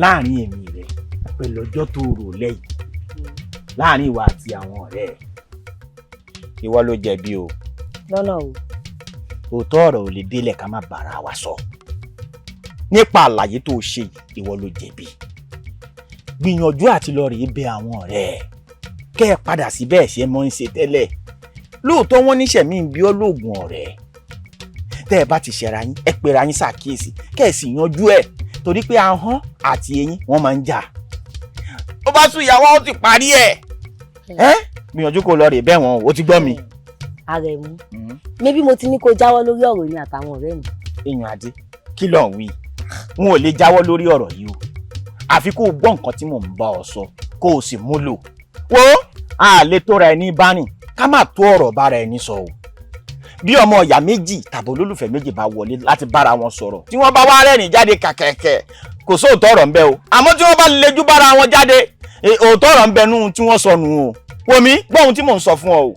láàrin èmi rẹ pẹ̀lú ọjọ́ tó rò lẹ́yìn láàrin ìwà àti àwọn ọ̀rẹ́ ẹ̀ ìwọ ló jẹ̀bi o. lọ́nà o. òótọ́ ọ̀rọ̀ ò lè délẹ̀ ká má bára wa sọ nípa àlàyé tó ṣe ìwọ ló jẹ̀bi. gbìyànjú àti lọ rèé bẹ̀ àwọn ọ̀rẹ́ ẹ̀ kẹ́ ẹ padà sí bẹ́ẹ̀ ṣe mọ́ ń ṣe tẹ́lẹ̀. lóòótọ́ wọ́n níṣẹ́ mi ń bí ọ́ lóògùn ọ̀rẹ́ tẹ́ ẹ bá ti ṣẹra yín ẹ pera yín ṣàkíyèsí kẹ́ ẹ sì yanjú ẹ̀ torí pé ahọ́n àti eyín wọ́n máa ń jà. ó bá sún ìyàwó ó ti parí ẹ̀. gbìyànjú kó lọ rèé bẹ̀ wọ́n o ti gbọ́ mi. Àrẹ̀mú mébí mo ti ní kó jáwọ́ lórí ọ̀rọ̀ mi àtàwọn ọ̀rẹ́ mi. èèyàn adé kí ló ń wí n ò lè jáwọ́ lórí ọ̀rọ̀ yìí o àfi kó o gbọ́ nǹkan tí mò ń bá ọ sọ kó o sì múlò. wo a lè tóra ẹni bá rìn ká má tó ọ̀rọ̀ bára ẹni sọ o. bí ọmọ ìyá méjì tàbí olólùfẹ́ méjì bá wọlé láti bára wọn sọ̀rọ̀ tí wọ́n bá wá rẹ́rìn jáde kàkẹ́kẹ́ kò sóòótọ́ ọ̀rọ̀ ń bẹ o àmọ́ tí wọ́n bá lejú bára wọn jáde òótọ́ ọ̀rọ̀ ń bẹ nú tí wọ́n sọ nù o. wò mí gbọ́ ohun tí mò ń sọ fún ọ o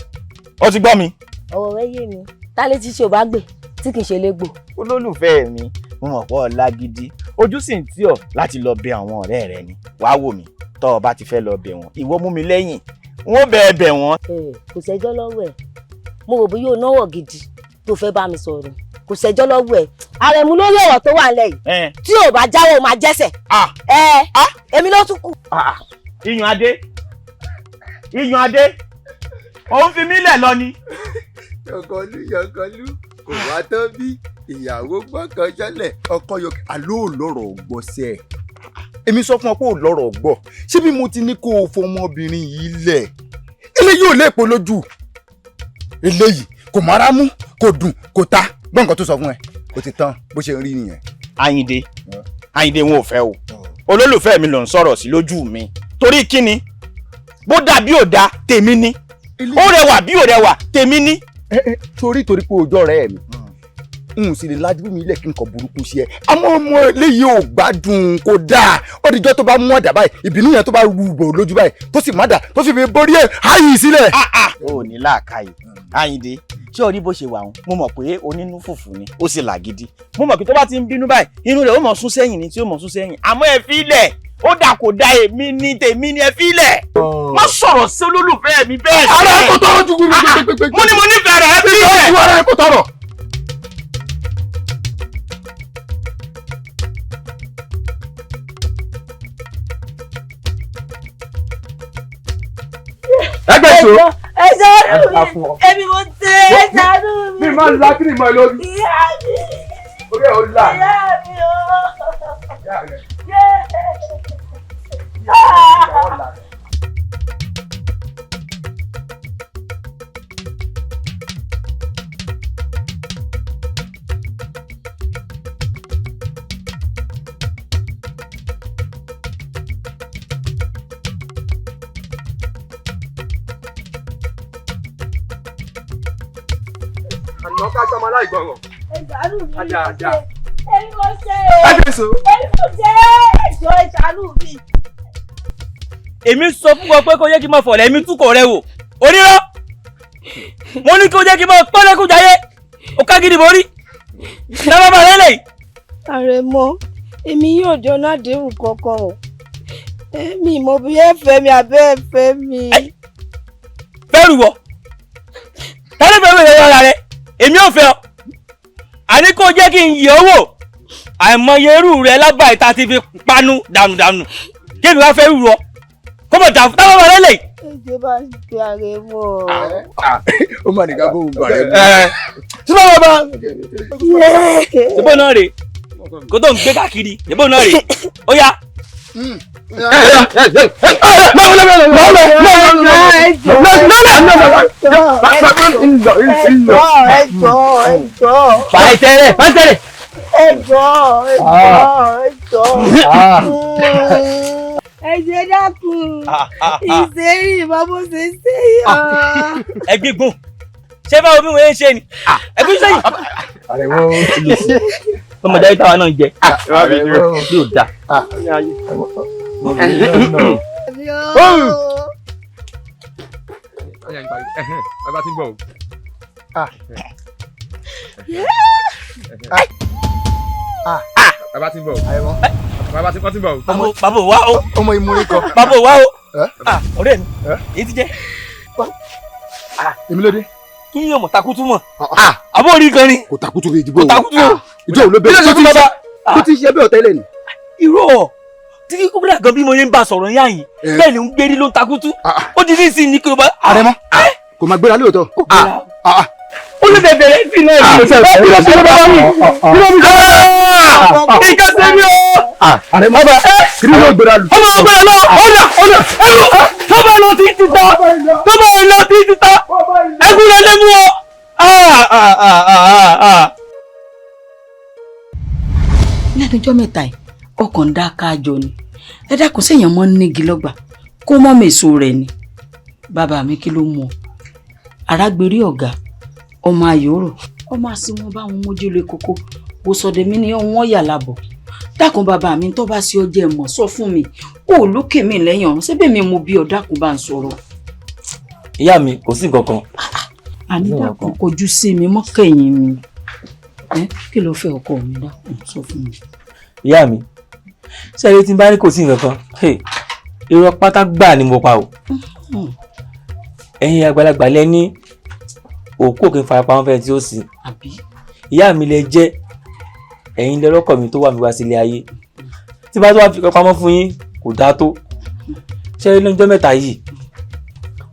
ó ti gbọ́ mi. ọ̀rọ̀ rẹ yé mi tálẹ́ tí ṣe ò bá gbè tí kì í ṣe légbò. olólùfẹ́ mi mo mọ̀ pọ̀ lágídí ojú sì ń tì ọ́ láti lọ bẹ̀ àwọn ọ̀rẹ́ rẹ ni wàá wò mí tọ́ ọ bá ti fẹ́ lọ bẹ̀ wọ́n ìwọ mú mi lẹ́yìn wọ́n bẹ̀ wọ́n. kò sẹ́jọ́ lọ́wọ́ ẹ̀ mo rò bí yóò náwó gidi tó fẹ́ bá mi sọ̀rọ̀ kò sẹ́jọ́ lọ́wọ́ ẹ̀ Àrẹ̀mú lórí ọ̀rọ̀ tó wà lẹ́yìn tí ò bá jáwọ́ máa jẹ́sẹ̀ èmi ló tún kù. iyùn adé òun fi mí lẹ̀ lọ ni. yọkọlú kò wá tán bí ìyàwó gbọ́kàn jálẹ̀ ọkọ yọ àlọ́ òlọ́rọ̀ gbọ́sẹ̀. èmi sọ fún ọ pé òlọ́rọ̀ gbọ́ ṣé bí mo ti ní kó o fọmọbìnrin yìí lẹ̀ eléyìí ò lè pọ̀ lójú eléyìí kò mára mú kò dùn kò ta gbọ́ nǹkan tó sọ fún ẹ kò ti tán bó ṣe ń rí nìyẹn. Àyìndé wọn ò fẹ́ o olólùfẹ́ mi ló ń sọ̀rọ̀ sí lójú mi torí kíni bó dà bí ò da tèmi ní ó rẹwà bí ò rẹwà tèmi ní. torí pé ojú ọ̀rẹ́ mi n sì lè lajú mi lẹ kí n kọ burúkú sí ẹ àmọ́ ọmọ eléyìí ò gbádùn kò dáa ó dijọ́ tó bá mú ọ̀dà báyìí ìbínú yẹn tó bá rúbò lójú báyìí tó sì má dà tó sì fi borí ẹ háyì sílẹ̀. ó ní làákàyè Àyìndé ṣé o rí bó ṣe wà wọn mo mọ̀ pé onínú fùfù ni ó sì làgídí mo mọ̀ pé tó bá ti ń bínú báyìí inú rẹ̀ ó mọ̀ sún sẹ́yìn ni tí ó mọ̀ sún sẹ́yìn àmọ́ ẹ fi ilẹ̀ ó dà kò da èmi ní tèmi ni ẹ fi ilẹ̀ má sọ̀rọ̀ sí olólùfẹ́ mi bẹ́ẹ̀ sí. ara ẹ kò tọrọ ju gbẹgbẹgbẹ. mo ní mo nífẹ̀ẹ́ rẹ̀ ẹ fi ilẹ̀. ara ẹ kò tọrọ. ẹgbẹ́ ìṣó ẹ ṣàánú mi èmi mo tẹ ẹ ṣàánú mi. mi máa ń la kí ni mo lọ bí. ìyá mi orí ẹ ò la. ìyá mi o. ìyá rẹ. àná ká sọmọ aláìgbọràn. ẹ ṣàánú mi ajá ajá. èmi mo ṣe ẹgbẹ́ ìṣó. èmi mo ṣe ẹjọ́ ẹ ṣàánú mi. èmi sọ fún ọ pé kó jẹ́ kí n máa fọ̀lẹ́ mi túkọ̀ rẹ wò onírọ́ mo ní kó jẹ́ kí n máa pọ́nlẹ́kùn jayé ó ká gidi borí náà bá rẹ lẹ́yìn. Àrẹ̀mọ èmi yóò jọ náà déhùn kankan o èmi mo bí ẹ fẹ́ mi àbẹ́ ẹ fẹ́ mi. fẹ́rù wọ tálẹ́ fẹ́ wẹ̀rẹ̀ ara rẹ èmi ò fẹ́ ọ àní kó jẹ́ kí n yẹ̀ ọ́ wò àìmọye irú rẹ lágbàá ìta ti fi panu dànùdànù kí èmi wá fẹ́ rú ọ kó mọ̀ jà táwọn ọmọ rẹ lè. ẹjẹ bá ń pe Àrẹ̀mọ. ó mà ní ká bóun bàrẹ̀ mú. tí wọ́n bá ṣèbó náà rè kó tó ń gbé káàkiri ṣèbó náà rè ó yá. Fàìtẹ́rẹ̀. Ẹ̀jẹ̀ dákun ìṣeré ìbámu ṣe ṣe yọ. Ẹgbẹ́ gbò ṣé báwo bí wọ́n ń ṣe ni ẹgbẹ́ sẹ́yìn. ọmọdé ayé táwa náà jẹ yóò dá. bàbá ti ń bọ̀. bàbá ti ń bọ̀. bàbá wa o. ọmọ ìmúrí kan. bàbá wa o. ọ̀rẹ́ mi èyí ti jẹ́. èmi ló dé. kí yóò mọ̀ takutu mọ̀. àbọ̀ orí kan ni. kò takutu bí ìdìbò. kò takutu o. ìjọ òun ló bẹ̀rẹ̀ tó ti ṣe bẹ́ẹ̀ ọ̀tẹ́lẹ̀ ni. irọ́ tí kúkúrẹ́ gan bí mo yẹn ń bá sọ̀rọ̀ yá yìí bẹ́ẹ̀ ni ń gbérí ló ń takutu. ó di ní ìsìn ní kí o bá. Àrẹ̀mọ kò máa gbéra lóòótọ́. ó lè bẹ̀rẹ̀ sí náà ní ìṣẹ̀lẹ̀. ìka sẹ́mi o. Àrẹ̀mọ bá kí ni yóò gbéra lù. ọmọ ọgbẹ́ lọ ọ̀nà ẹ̀rù tó bá lọ sí ti ta ẹkún lọ lé mú ọ. lẹ́nu ọjọ́ mẹ́ta yìí ọkàn ń dá káàjọ ni ẹ dákun séèyàn mọ́ nígi lọ́gbà kó mọ́ mèso rẹ̀ ni bàbá mi kí ló mú ọ arágbérí ọ̀gá ọmọ ayòrò ọmọ àsìwọ̀n bá wọn mójúlé kókó bó sọdẹ mí ni wọ́n yà lábọ̀ dákun bàbá mi tó bá sí ọjọ́ ẹ̀mọ́ sọ fún mi ó lókè mi lẹ́yìn ọ̀run síbẹ̀ mi mo bí ọ dákun bá ń sọ̀rọ̀. ìyá mi kò sí nǹkan kan. àní dákun kojú sí mi mọ́ kẹ́yìn mi kí ló fẹ́ ọkọ mi dákun sọ fún mi. ìyá mi sẹ́yìn tí n bá ní kò sí nǹkan kan irọ́ pátá gbà ni mo pa o. ẹ̀yin àgbàlagbà lẹ ní òkú òkè farapamọ́ fẹ́ tí ó sì. ìyá mi lẹ jẹ́ ẹ̀yin lẹ́rọ́kọ̀ mi tó wà mí wá sílé ayé tí bá tó wá fi pamọ́ fún yín kò dáa tó. sẹ́yìn lọ́jọ́ mẹ́ta yìí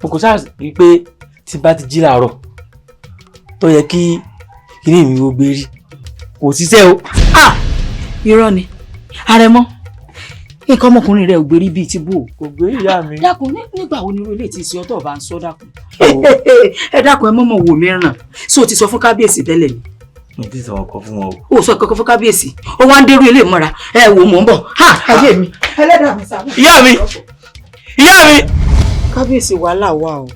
mo kò sáà rí i pé tí n bá ti jí làárọ̀ tó yẹ kí kíní mi ó gbé rí kò ṣiṣẹ́ o. irọ́ ni Àrẹ̀mọ nǹkan ọmọkùnrin rẹ ò gbérí bíi ti bò. kò gbé ìyá mi. dákun nígbà wo ni irú ilé tí ìsìn ọtọ bá ń sọ dákun. ẹ dákun ẹ mọ̀mọ́ wò mí ràn sí o ti sọ fún kábíyèsí tẹ́lẹ̀ ni. mo ti sọ ọkọ fún wọn o. o sọ kankan fún kábíyèsí ó wá ń dérú ilé mọ́ra ẹ wò mò ń bọ̀ ayé mi. ẹlẹ́dàá mi sábà. ìyá mi ìyá mi. kábíyèsí wàhálà wà o.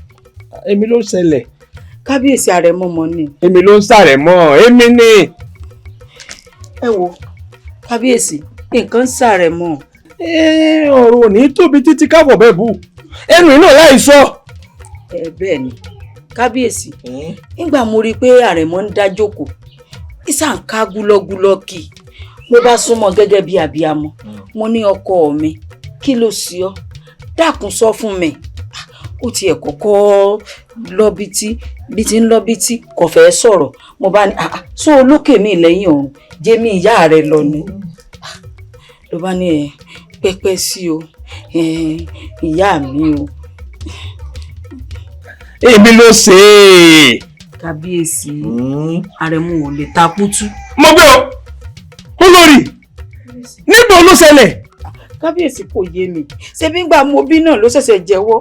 èmi ló ṣẹlẹ̀. kábíyèsí Àrẹ̀mọ mọ ni. èmi ló ń ṣàrẹ̀mọ èmi ni. ẹ wo kábíyèsí nǹkan ń ṣàrẹ̀mọ. ọ̀rọ̀ ò ní tóbi títí káfọ̀ bẹ́ẹ̀ bù ẹnu iná láì sọ. bẹ́ẹ̀ ni kábíyèsí nígbà mo rí i pé Àrẹ̀mọ ń dá jókòó ìsà ń ká gúlọ́gúlọ́ kì í mo bá súnmọ́ gẹ́gẹ́ bí abiyamọ mo ní ọkọ mi kí ló sí ọ dákun sọ fún mi ó tiẹ̀ kọ́kọ́ bí ti ń lọ bí tí kò fẹ́ sọ̀rọ̀ mo bá ní sọ olókè mi lẹ́yìn ọ̀run jẹ́mi ìyá rẹ lọ ni ló bá ní pẹ́pẹ́ sí o ìyá mi o. èmi ló ṣe é. kábíyèsí Àrẹ̀mọ ò lè ta kútú. mo gbé o olórí níbo ló ṣẹlẹ̀. kábíyèsí kò yé mi ṣebí ńgbà mo bí náà ló ṣẹ̀ṣẹ̀ jẹ́wọ́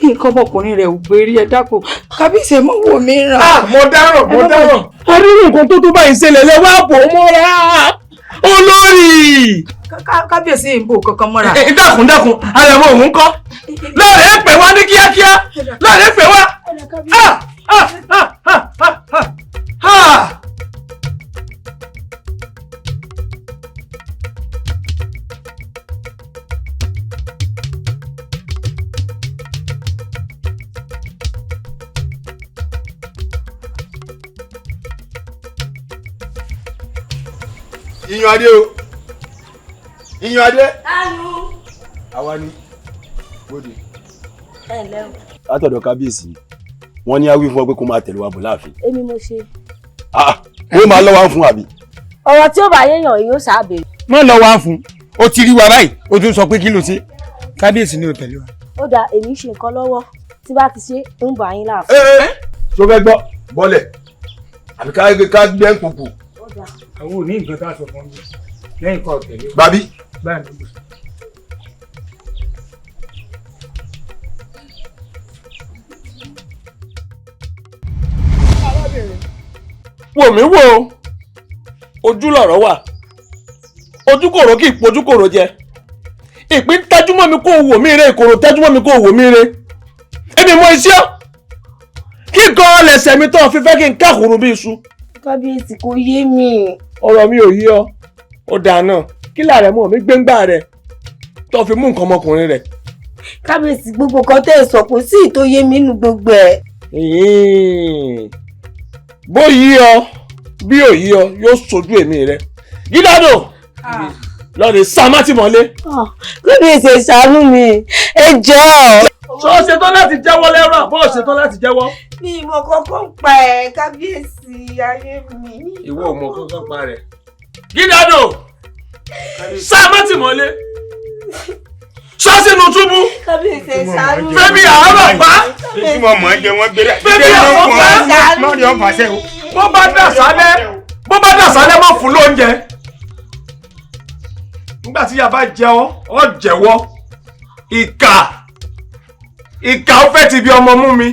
nǹkan ọmọkùnrin rẹ̀ ò gbérí ẹ dákun kábíyèsí ẹ mọ̀ wò mí ràn. mo dáràn. arínú nǹkan tó báyìí ṣẹlẹ̀ lẹ́wọ́ àpò mọ́ra olórí. kábíyèsí ìbò kankan mọ́ra. dákun Àrẹ̀mọ òun kọ́ lọ́ọ̀rẹ́ pè wá ní kíákíá lọ́ọ̀rẹ́ pè wá. Iyùn adé o Iyùn adé. Tánú. àwa ni bóde. ẹ ǹlẹ́ o. látọ̀dọ̀ kábíyèsí wọ́n ní awí fún ọ pé kó máa tẹ̀lé wa bọ̀ láàfin. èmi mo ṣe. ó máa lọ́wọ́ fún àbí. ọ̀rọ̀ tí ó bá yéèyàn yóò ṣàbẹ̀. má lọ wá fún o ti rí wa báyìí o tún sọ pé kí ló ṣe kábíyèsí ni ò tẹ̀lé wa. ó dáa èmi ṣe nǹkan lọ́wọ́ tí bá ti ṣe ń bà yín láàfin. tó fẹ́ gbọ́ bọ́lẹ̀ àbí ká gbẹ́ ń kúkú. àwọn ò ní nǹkan tá a sọ fún mi lẹ́yìn kan tẹ̀lé. Bàbí. wò mí wò ojú lọ̀rọ̀ wà ojúkòrò kì í pojúkòrò jẹ ìpín tẹjúmọ́ mi kó wò mí re ìkòrò tẹjúmọ́ mi kó wò mí re èmi mọ iṣẹ́ kí gan lẹ̀sẹ̀ mi tó fi fẹ́ kí n káàkùrù bí iṣu. kábíyèsí kò yé mi. ọ̀rọ̀ mi ò yé ọ ó dáa náà kí l'Àrẹ̀mọ mi gbéńgbà rẹ tó fi mú nǹkan ọmọkùnrin rẹ. kábíyèsí gbogbo kan tẹ́ ẹ sọ kò sí ìtò yé mi nínú gbogbo ẹ̀. bó yí ọ bí ò yí ọ yóò sojú èmi rẹ. gídádò lọ́ọ̀dẹ̀ sámátì mọ́lé. kábíyèsí ẹ ṣàánú mi ẹ jọ̀ọ́. ṣé o ṣetán láti jẹ́wọ́ lẹ́rọ̀ àbọ̀ o ṣetán láti jẹ́wọ́. mi ìmọ̀ kọ́kọ́ ń pa ẹ̀ kábíyèsí ayé mi. ìwọ ò mọ kọ́kọ́ pa rẹ̀. gídádò sámátì mọ́lé ṣọ́ọ̀ṣìnù túbú. kábíyèsí ẹ ṣàánú mi. fẹ́mi àárọ̀ pa. tí mo mọ̀ ẹ́ jẹ wọ́n gbére. fẹ́mi àárọ̀ pa. mọ́ọ̀dì ọ̀fà ṣe o. bó bá dà sálẹ̀ mọ́ fún lóúnjẹ. nígbà tí yàrá jẹ ọ jẹ́wọ́ ìkà ó fẹ́ ti bí ọmọ mú mi.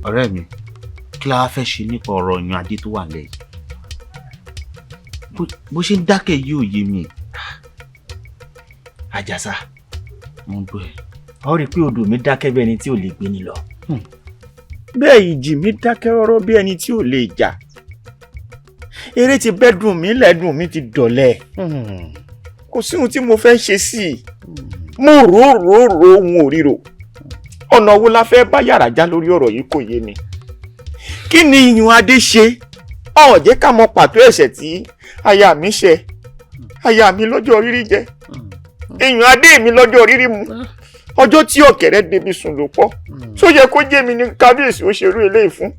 ọ̀rẹ́ mi kí la fẹ́ ṣe nípa ọ̀rọ̀ yan adé tó wà lẹ́yìn bó ṣe ń dákẹ́ yìí ò yé mi. Àjàsá mo ń bọ̀ ẹ́ ọ rí i pé odò mi dákẹ́ bí ẹni tí ò lè gbé ni lọ bẹ́ẹ̀ ìjì mi dákẹ́ rọ́rọ́ bí ẹni tí ò lè jà eré ti bẹ́dùn mi lẹ́dùn mi ti dọ̀lẹ́ kò sí ohun tí mo fẹ́ ṣe sí i mo rò ohun ò ríro ọ̀nà wo la fẹ́ bá yàrá já lórí ọ̀rọ̀ yìí kò yé mi kí ni iyùn adé ṣe ó jẹ́ ká mọ pàtó ẹ̀ṣẹ̀ tí aya mi ṣe aya mi lọ́jọ́ rírí jẹ iyùn adé mi lọ́jọ́ rírí mu ọjọ́ tí ọ̀kẹ́rẹ́ débi sùn ló pọ̀ tó yẹ kó jẹ́ mi ní kábíyèsí ó ṣerú eléyìí fún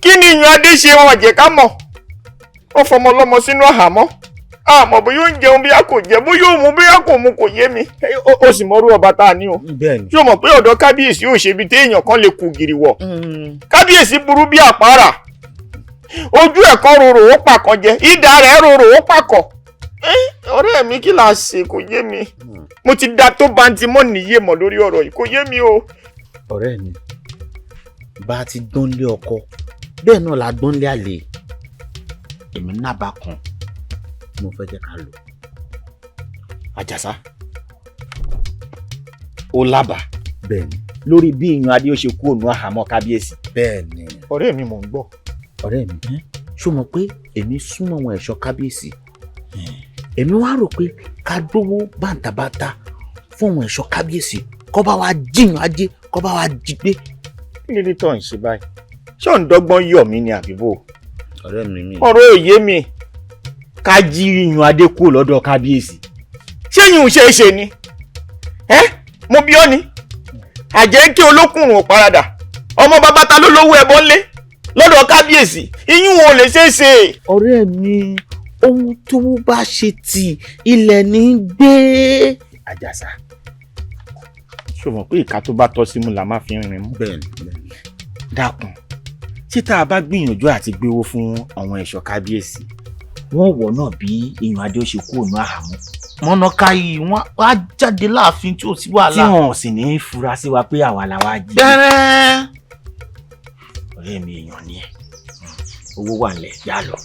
kí ni iyùn adé ṣe ó jẹ́ ká mọ̀ ó fọmọ ọlọ́mọ sínú àhámọ́ àmọ́ bóyá ó ń jẹun bóyá kò jẹ bóyá ó mu bóyá kò mu kò yé mi ó sì mọrú ọba tá a ní o tí o mọ̀ pé ọ̀dọ̀ kábíyèsí ò ṣe ibi téèyàn kan lè kù gìrì wọ̀ kábíyèsí burú bí àpárá ojú ẹ̀kọ́ rorò ó pàkan jẹ ìdá rẹ̀ rorò ó pàkọ̀ ọ̀rẹ́ mi kí la ṣe kò yé mi mo ti da tó banti mọ́ nìyé mọ̀ lórí ọ̀rọ̀ yìí kò yé mi o. ọ̀rẹ́ mi bá a ti dán lé ọkọ bẹ́ẹ̀ náà la dán lé àlè èmi náà bá kan mo fẹ́ jẹ́ ká lò. Àjàsá ó lábàá bẹ́ẹ̀ni lórí bí ìyún adé ó ṣe kú òun àhámọ́ kábíyèsí. bẹ́ẹ̀ni ọ̀rẹ́ mi mò ń gbọ́. ọ̀rẹ́ mi ṣó mọ̀ pé èmi súnmọ́ àwọn ẹ̀ṣọ́ kábíyèsí èmi wá rò pé ká dówó bàǹtàbàǹtà fún àwọn ẹ̀ṣọ́ kábíyèsí kó bá wa jíyàn ajé kó bá wa jí gbé. kí ni tó ń ṣe báyìí ṣé ò ń dọ́gbọ́n yọ̀ mí ni àbíbò. ọ̀rẹ́ mi ọ̀rọ̀ òye mi ká jí iyùn adé kúrò lọ́dọ̀ kábíyèsí ṣé yìí ṣe é ṣe ni mo bí ọ́ ni àjẹ́ kí olókùnrin ò paradà ọmọ bàbá ta ló lówó ẹbọ ńlé lọ́dọ̀ kábíyèsí iyùn ò lè ṣeé ṣe. ọ̀rẹ́ mi ohun tó bá ṣe ti ilẹ̀ ní gbé. Àjàsá ṣó mọ̀ pé ìka tó bá tọ́ sí mú la máa fi ń rin mú. bẹ́ẹ̀ni dákun tí tá a bá gbìyànjú àti gbéwó fún àwọn ẹ̀ṣọ́ kábíyèsí wọ́n wọ̀ náà bí iyùn adé ó ṣe kú òun àhámọ́ mọ́nà káyì wọ́n á jáde láàfin tí ò sí wàhálà tí wọn ò sì ní í fura sí wa pé àwa la wá jí. bẹ́ẹ̀rẹ́ ọ̀rẹ́ mi èèyàn ni ẹ̀ owó wà nílẹ̀ yá lọ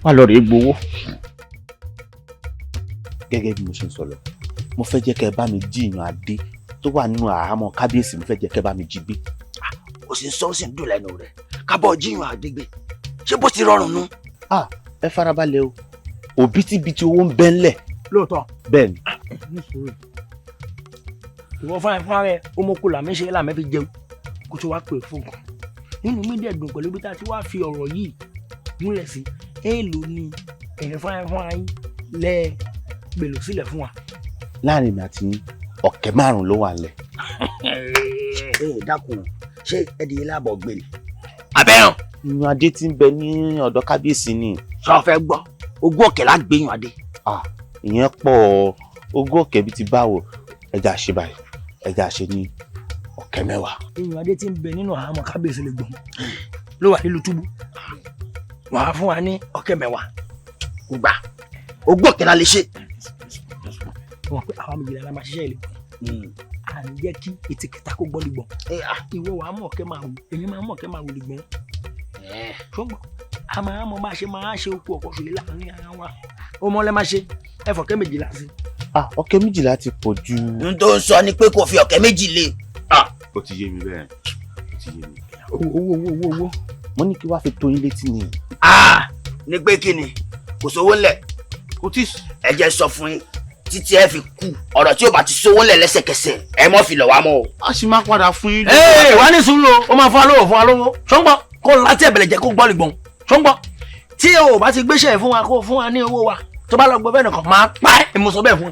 wà lọ rèé gbowó. gẹ́gẹ́ bí mo ṣe ń sọ lọ mo fẹ́ jẹ́ kẹ́ ẹ bá mi jí iyùn adé tó wà nínú àhámọ́ kábíyèsí mo fẹ́ jẹ́ kẹ́ ẹ bá mi jí gbé. ó sì ń sọ ó sì ń dùn lẹ́nu rẹ̀ kábọ̀ jí iyùn adé gbé ṣé bó ti rọrùn nu. ẹ farabalẹ̀ o òbítíbitì owó ń bẹ ńlẹ̀. lóòótọ́ bẹ́ẹ̀ ni. ìwọ fúnra rẹ ọmọkùnrin làmì ṣe làmì fi jẹun kó tó wá pè fún un nínú mídíà dùn pẹ̀lú bí tá a ti wá fi ọ̀rọ̀ yìí múlẹ̀ sí èèlò ni ẹ̀yìn fúnra yín lẹ́ gbèlò sílẹ̀ fún wa. láàrin mi àti ọ̀kẹ́ márùn-ún ló wà ńlẹ̀. dákun ṣé ẹdí ilé àbọ̀ gbé ni. abẹ́rùn. iyùn adé tí ń bẹ ní ọ̀dọ̀ kábíyèsí ni. sọ fẹ́ gbọ́ ogún ọ̀kẹ́ la gbé iyùn adé. ìyẹn pọ̀ ogún ọ̀kẹ́ bíi ti báwo ẹja ṣe báyìí ẹja ṣe ní ọ̀kẹ́ 10. iyùn adé tí ń bẹ nínú àhámọ́ kábíyèsí lè gbọ́n ló wà nílùú túbú wàá fún wa ní ọ̀kẹ́ 10 kò gbà ogún ọ̀kẹ́ la lè ṣe. wọn pe àwọn méjìlá la máa ṣiṣẹ́ ilé à ń jẹ́ kí etí kẹta kó gbọ́ lùgbọ́n ìwọ wàá mọ̀ ọ̀kẹ́ máa wù èmi máa mọ̀ ọ̀kẹ́ máa wù lùgbọ́n ṣùgbọ́n a máa mọ̀ bá a ṣe máa ṣe okú ọ̀pọ̀ ṣùlẹ̀ láàrin ara wa ó mọ́ lẹ́ máa ṣe ẹ̀fọ̀kẹ́ 12 sí. ọ̀kẹ́ 12 ti pọ̀ jù. n tó ń sọ ni pé kò fi ọ̀kẹ́ 2 lé. ó ti yé mi bẹ́ẹ̀ ó ti yé mi. owó mo ní kí wàá fi tó yín létí ni. ní pé kí ni kò sówó ńlẹ̀ kò tí. ẹ jẹ́ sọ fún yín títí ẹ fi kú ọ̀rọ̀ tí ó bá ti sówó lẹ̀ lẹ́sẹ̀kẹsẹ̀ ẹ mọ́ fi lọ̀ wá mọ́ o. a sì máa padà fún yín. wà ní sùúrù ó máa fún wa lówó ṣọ́ngbọ́n kó láti ẹ̀bẹ̀lẹ̀ jẹ́ kó gbọ́ lìgbọ̀n ṣọ́ngbọ́n tí o bá ti gbéṣẹ́ fún wa kó fún wa ní owó wa tó bá lọ gbọ́ bẹ́ẹ̀ nìkan máa pa ẹ̀ mo sọ bẹ́ẹ̀ fún.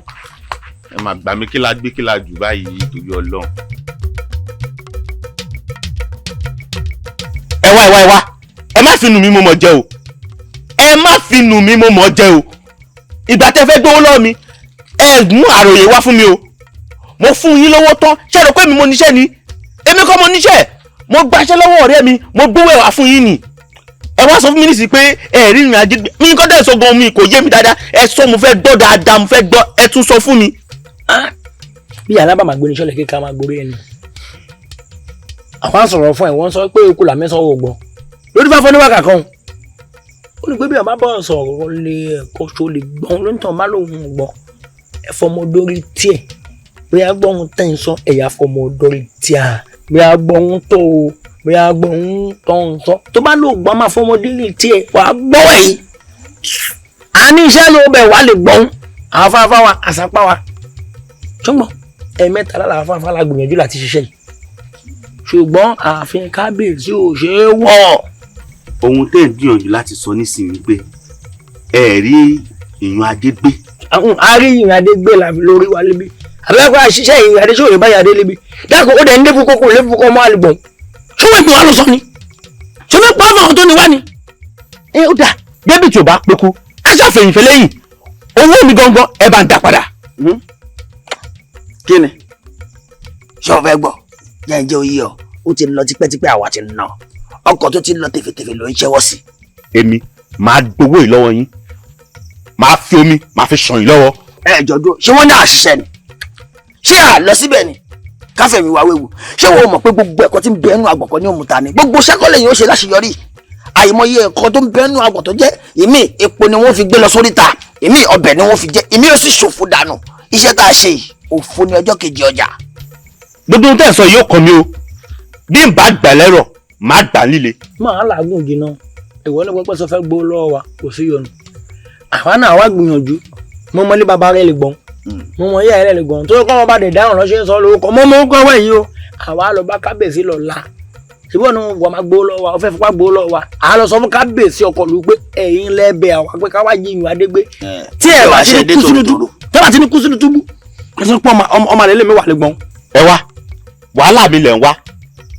ẹ máa gbà mí kí la gbé kí la jù báyìí torí Ọlọ́run. ẹ wá ẹ má fi nù mí mo mọ̀ jẹ́ o ẹ má fi nù mí mo mọ̀ jẹ́ o ìgbà tẹ́ fẹ́ gbówó lọ́wọ́ mi ẹ mú àròyé wá fún mi o mo fún yín lówó tán ṣé ẹ rò pé mi mo níṣẹ́ ni èmi kọ́ mo níṣẹ́ mo gbaṣẹ́ lọ́wọ́ ọ̀rẹ́ mi mo gbówó ẹ̀ wá fún yín ni ẹ wá sọ fún mi nísìsiyìí pé ẹ rí ìrìn àjò mi kọ́ dẹ̀ sọ gan mi kò yé mi dáadáa ẹ sọ mo fẹ́ gbọ́ dáadáa mo fẹ́ gbọ́ ẹ tún sọ fún mi. bí alábàámà gbé ní sọ́lẹ̀ kíkà máa gborí ẹni àwọn á sọ̀rọ̀ fún ẹ̀ wọ́n sọ pé ikú làmí sọ ò gbọ́ lórí fáfọ́ níwákà kan ó ní pé bí ọba bọ̀ sọ̀rọ̀ lé ẹ̀kọ́ ṣó lè gbọ́n ló ń tàn bá lòun gbọ́ ẹ fọmọ dórí tiẹ̀ bóyá gbọ́n tẹ̀ ń sọ ẹ̀yà fọmọ dórí tiẹ̀ bóyá gbọ́n tó o bóyá gbọ́n tó ń sọ tó bá lò gbọ́n máa fọmọ dórí tiẹ̀ wàá gbọ́ ẹ̀yìn a ní iṣẹ́ ló bẹ̀ wá lè gbọ́n àwọn afáfá wa àsápá wa ṣùgbọ́n ẹ̀mẹ́ta lára afáfá la gbìyànjú láti ṣiṣẹ́ yìí ṣùgbọ́n ààfin kábíyèsí ò ṣe é wọ̀. ohun tẹ́ ẹ̀ ń gbìyànjú láti sọ nísìnyí pé ẹ rí ìyún adé gbé. a rí ìyún adé gbé lórí wa lébi àbẹ́kọ̀ àṣìṣe ìyún adé sóòrè báyà adé lébi dákọ̀ ó dẹ̀ ń léfún kókó léfún kọ́ mọ́ àlùbọ̀n ṣọwọ́ ìpín wa ló sọ ni ṣọwọ́ ìpín wa fún tó ní wá ni. ẹ ó dà bébì tí ò bá pé kú ẹ ṣàfẹ̀yìnfẹ́ lẹ́yìn owó mi gangan ẹ bá ń dà padà. kí ni ṣé o fẹ́ gbọ́ jẹ́ oyè ọ ó ti lọ tipẹ́tipẹ́ àwa ti nà ọkọ̀ tó ti lọ tèfètèfè ló ń ṣẹ́wọ́ sí. èmi máa gbowó yìí lọ́wọ́ yín máa fi omi máa fi ṣàn yín lọ́wọ́. ẹ jọ dúró ṣé wọ́n ní àṣìṣe ni ṣé à lọ síbẹ̀ ni káfẹ́mi wá wéwu ṣé wọ́n mọ̀ pé gbogbo ẹ̀kọ́ tí ń bẹ ẹnu àgbọ̀kọ́ ní òmùta ni gbogbo ṣẹ́kọ́lẹ̀ yìí ó ṣe láṣeyọrí àìmọye ẹ̀kọ́ tó ń bẹ ẹnu àgbọ̀ tó jẹ́ ìmí epo ni wọ́n fi gbé lọ sórí ta ìmí ọbẹ̀ ni wọ́n fi jẹ ìmí ó sì ṣòfò dànù iṣẹ́ tá a ṣe yìí òfo ní ọjọ́ kejì ọjà. gbogbo ohun tẹ́ ẹ̀ sọ yóò kàn mí o bí n bá gbà lẹ́rọ̀ má gbà líle. máa làágùn jìnnà ìwọ ní pẹpẹ sọ fẹ́ gbó lọ́wọ́ wa kò sí yọnu àwa náà wá gbìyànjú mọmọlé bàbá rẹ lè gbọ́n mọmọ ìyá rẹ lè gbọ́n tó kọ́ wọn bá dẹ̀ dáhùn lọ́sẹ̀ sọ lórúkọ mọmọ ó kọ́wé yìí o àwa lọ bá kábíyèsí lọ la ṣùgbọ́n ní wọn máa gbó lọ́wọ́ wa ó fẹ́ fipá gbó lọ́wọ́ wa à lọ sọ fún kábíyèsí ọkọ̀ lù pé ẹ̀yin lẹ́bẹ̀ àwa pé káwá jíyìn adégbé tí ẹ̀ bá ṣe kú sínú túbú tí ẹ̀ bá ti ní kú sínú túbú kẹsàn-án pọ̀ ọmọ àlẹ́ lè mi wà lè gbọ́n. ẹ wá wàhálà mi lẹ̀ ń wá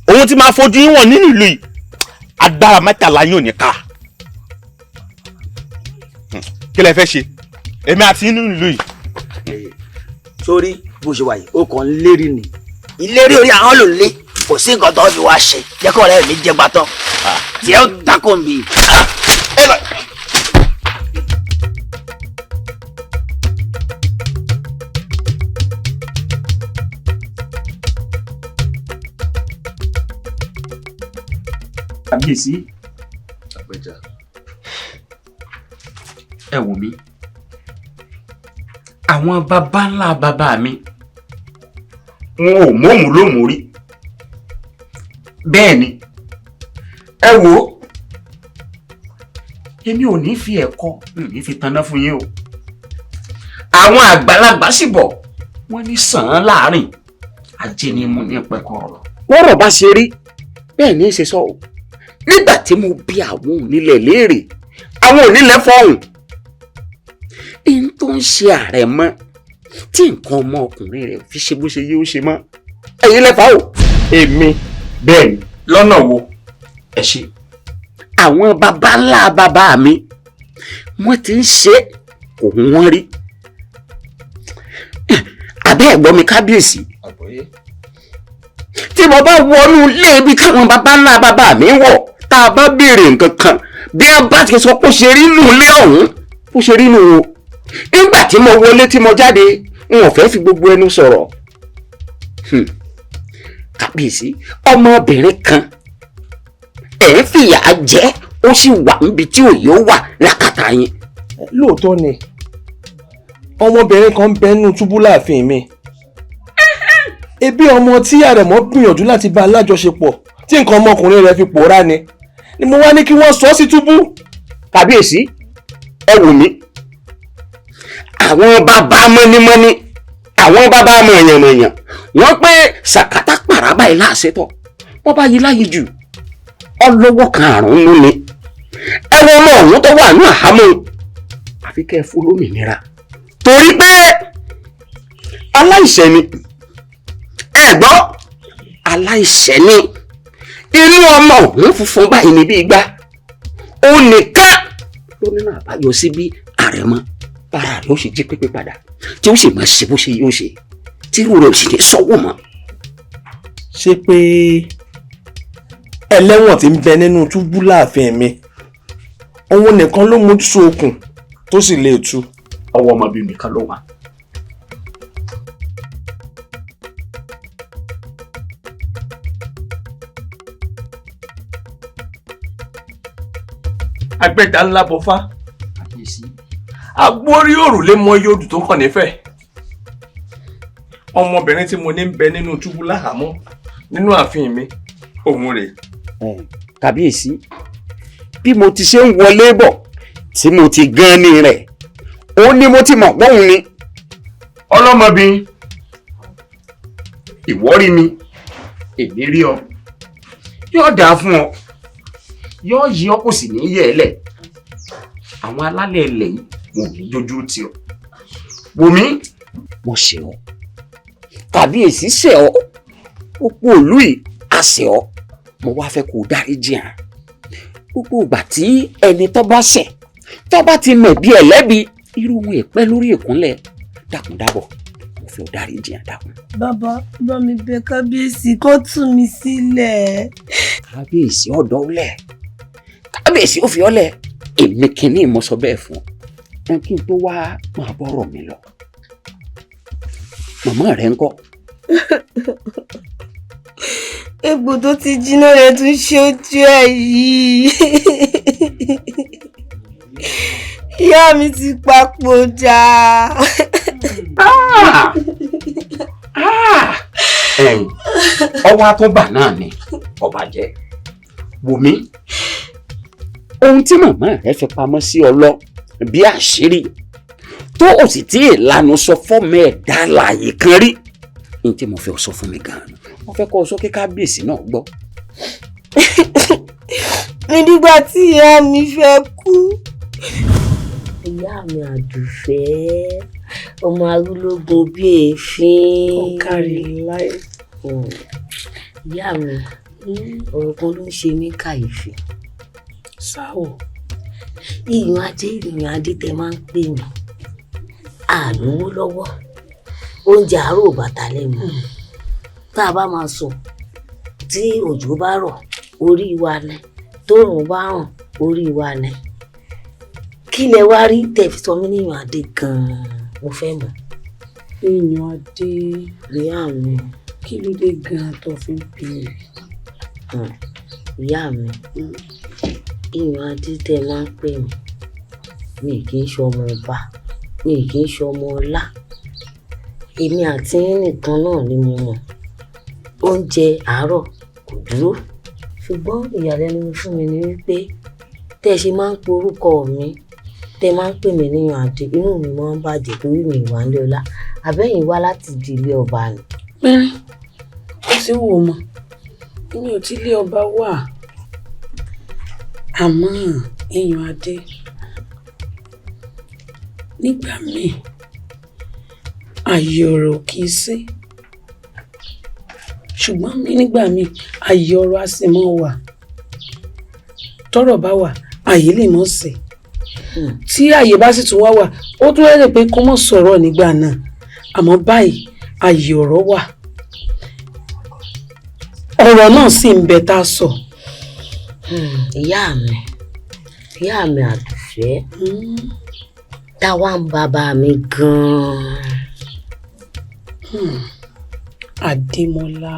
ohun tí máa fojú yín wọ̀n nínú ìlú yìí agbára mẹ́tàlá yín ò ní ká kí lẹ fẹ́ ṣe èmi àti nínú ìlú yìí. sórí bó ṣe wà yìí ó kàn ń lérí ni ìlérí orí àwọn ló lé kò sí nǹkan tó fi wá ṣe jẹ́ kó ọ̀rẹ́ mi jẹ́ gbàtọ́ tí ẹ ó takò ń bì. kábíyèsí ẹ wò mí àwọn baba ńlá bàbá mi wọn ò mọ̀ọ́mù lómù rí bẹ́ẹ̀ ni ẹ wò ó èmi ò ní fi ẹ̀kọ́ ní fi tanná fún yín o àwọn àgbàlagbà sì bọ̀ wọ́n ní sàn án láàrin ajénímù ní pẹ́kọ̀rọ̀. wọ́n rọ̀ bá ṣe rí bẹ́ẹ̀ ní í ṣe sọ o nígbà tí mo bí àwọn onílẹ̀ léèrè àwọn onílẹ̀ fọ́hùn n tó ń ṣe àrẹ̀mọ tí nǹkan ọmọkùnrin rẹ̀ fi ṣe bó ṣe yé ó ṣe mọ́ ẹ̀yin lẹ́fà o. èmi bẹ́ẹ̀ ni lọ́nà wo ẹ ṣe. àwọn baba ńlá bàbá mi wọ́n ti ń ṣe òun wọ́n rí abẹ́ ẹ̀gbọ́n mi kábíyèsí tí mo bá wọnú ilé ibi káwọn baba ńlá bàbá mi wọ̀ tá a bá béèrè nǹkan kan bí a bá ti sọ pé ó ṣe rí nù ilé ọ̀hún ó ṣe rí nù o nígbà tí mo wọlé tí mo jáde n ò fẹ́ fi gbogbo ẹnu sọ̀rọ̀ kábíyèsí ọmọbìnrin kan ẹ̀ ń fìyà jẹ ó sì wà níbi tí òye ó wà lákàtà yín. lóòótọ́ ni ọmọbìnrin kan bẹ́nu túbú láàfin mi ebi ọmọ tí àrẹ̀mọ gbìyànjú láti bá alájọṣepọ̀ tí nǹkan ọmọkùnrin rẹ̀ fi pòórá ni mo wá ní kí wọ́n sọ sí túbú. kábíyèsí ẹ wò mí àwọn bàbá mọ́nímọ́ní àwọn bàbá mọ̀yànmọ̀yàn wọ́n pé sàkátà pàràbà yìí láṣetọ̀ wọ́n bá yí láyé jù ọlọ́wọ́ kan àrùn mú ni ẹwọ́n ọmọ ọ̀hún tó wà ní àhámọ́ àfi kẹ́ ẹ fún lómìnira torí pé aláìṣẹ̀ ni ẹ gbọ́ aláìṣẹ̀ ni inú ọmọ ọ̀hún funfun báyìí níbi ìgbà òun nìkan ló nínú àbáyọ sí bí àrẹ̀mọ bára rẹ̀ ó ṣe jí pépé padà tí ó sì máa ṣe bó ṣe yóò ṣe tí irú rẹ̀ ò sì ní sọ́wọ́ mọ́. ṣé pé ẹlẹ́wọ̀n tí ń bẹ nínú túbú láàfin mi òun nìkan ló mójú sókun tó sì lè tú. ọwọ́ ọmọbìnrin nìkan ló wà. agbẹ́dá ńlá bọ́fá agbórí òrùlé mọ yóòdù tó kàn nífẹ̀ẹ́ ọmọbìnrin tí mo ní ń bẹ nínú túbú láhàámọ́ nínú ààfin mi òun rèé. kábíyèsí bí mo ti ṣe ń wọlé bọ̀ tí mo ti gan ni rẹ̀ ó ní mo ti mọ̀ pọ́hùn ni. ọlọ́mọbìnrin ìwọ rí mi èmi rí ọ yóò dáa fún ọ yóò yí ọ kò sì ní yẹ ẹ lẹ àwọn alálẹ̀ ilẹ̀ yìí wọn ò ní jójú tì ọ wòmí. mo ṣe ọ kábíyèsí ṣe ọ ó kú òlú yìí a ṣe ọ mo wá fẹ́ kó o dáríjì hàn gbogbo ìgbà tí ẹni tó bá ṣẹ̀ tó bá ti mọ̀ bí ẹlẹ́bi irú wọn ìpẹ́ lórí ìkúnlẹ̀ dákúndábọ̀ mo fẹ́ o dáríjì hàn dákun. bàbá bá mi bẹ̀ kábíyèsí kó tú mi sílẹ̀. kábíyèsí ọ̀dọ́ lẹ̀ kábíyèsí ó fi ọ́ lẹ̀ èmi kìíní mo sọ bẹ́ẹ̀ fún ọ kí n tó wá máa bọ́rọ̀ mi lọ. màmá rẹ ńkọ́. egbò tó ti jiná rẹ̀ tún ṣe ojú ẹ̀ yìí. ìyá mi ti papòdà. ọwọ́ àtúbà náà ni ọba jẹ́ wòmí ohun tí màmá rẹ fi pamọ́ sí ọ lọ bí àṣírí tó o sì tí ìlànà sọ fọ́mọ ẹ̀dá láàyè kan rí ní tí mo fẹ́ sọ fún mi gan-an mo fẹ́ kọ́ ọ sọ kí kábíyèsí náà gbọ́. nígbà tí ìyá mi fẹ́ kú. ìyá mi àdùfẹ́ ọmọ arúlógún bíi èéfín. ó kárí láì. ìyá mi ọ̀rọ̀ kan ló ń ṣe mí kàyéfì. sáwọ. ìyàn adé tẹ máa ń pè mí àlówó lọ́wọ́ oúnjẹ àárò bàtà lẹ́nu tá a bá máa sùn tí òjò bá rọ̀ orí wa ni tóòrùn bá ràn orí wa ni kí lẹ wá rí tẹ́ fi sọ mí ní ìyàn adé gan-an mo fẹ́ mọ̀. ìyàn adé ìyá mi kí ló dé gan-an tó fi ń béèrè. ìyá mi ìyàn adé tẹ́ máa ń pè mí mi kì í ṣe ọmọ ọba mi kì í ṣe ọmọ ọlá èmi àti nìkan náà ni mo mọ̀ oúnjẹ àárọ̀ kò dúró ṣùgbọ́n ìyàlẹ́nu fún mi ni wípé tẹ́ ẹ ṣe máa ń pe orúkọ mi tẹ́ ẹ máa ń pè mí níyàn adé inú mi máa ń bàjẹ́ torí mi ìwà ń lé ọlá àbẹ́yìn wá láti di ilé ọba ni. pẹ́rín ó sì wò mọ́ èmi ò tí ilé ọba wà àmọ́ èèyàn adé nígbà míì ààyè ọ̀rọ̀ kì í sí ṣùgbọ́n mi nígbà míì ààyè ọ̀rọ̀ á sì mọ́ wà tọ́rọ̀ bá wà ààyè lè mọ́ sí tí ààyè bá sì tún wá wà ó tún rẹ̀ pé kó mọ̀ sọ̀rọ̀ nígbà náà àmọ́ báyìí ààyè ọ̀rọ̀ wà ọ̀rọ̀ náà sì ń bẹ tá a sọ. ìyá mi àdùfẹ́ táwa ń bàbá mi gan-an. Adémọ́lá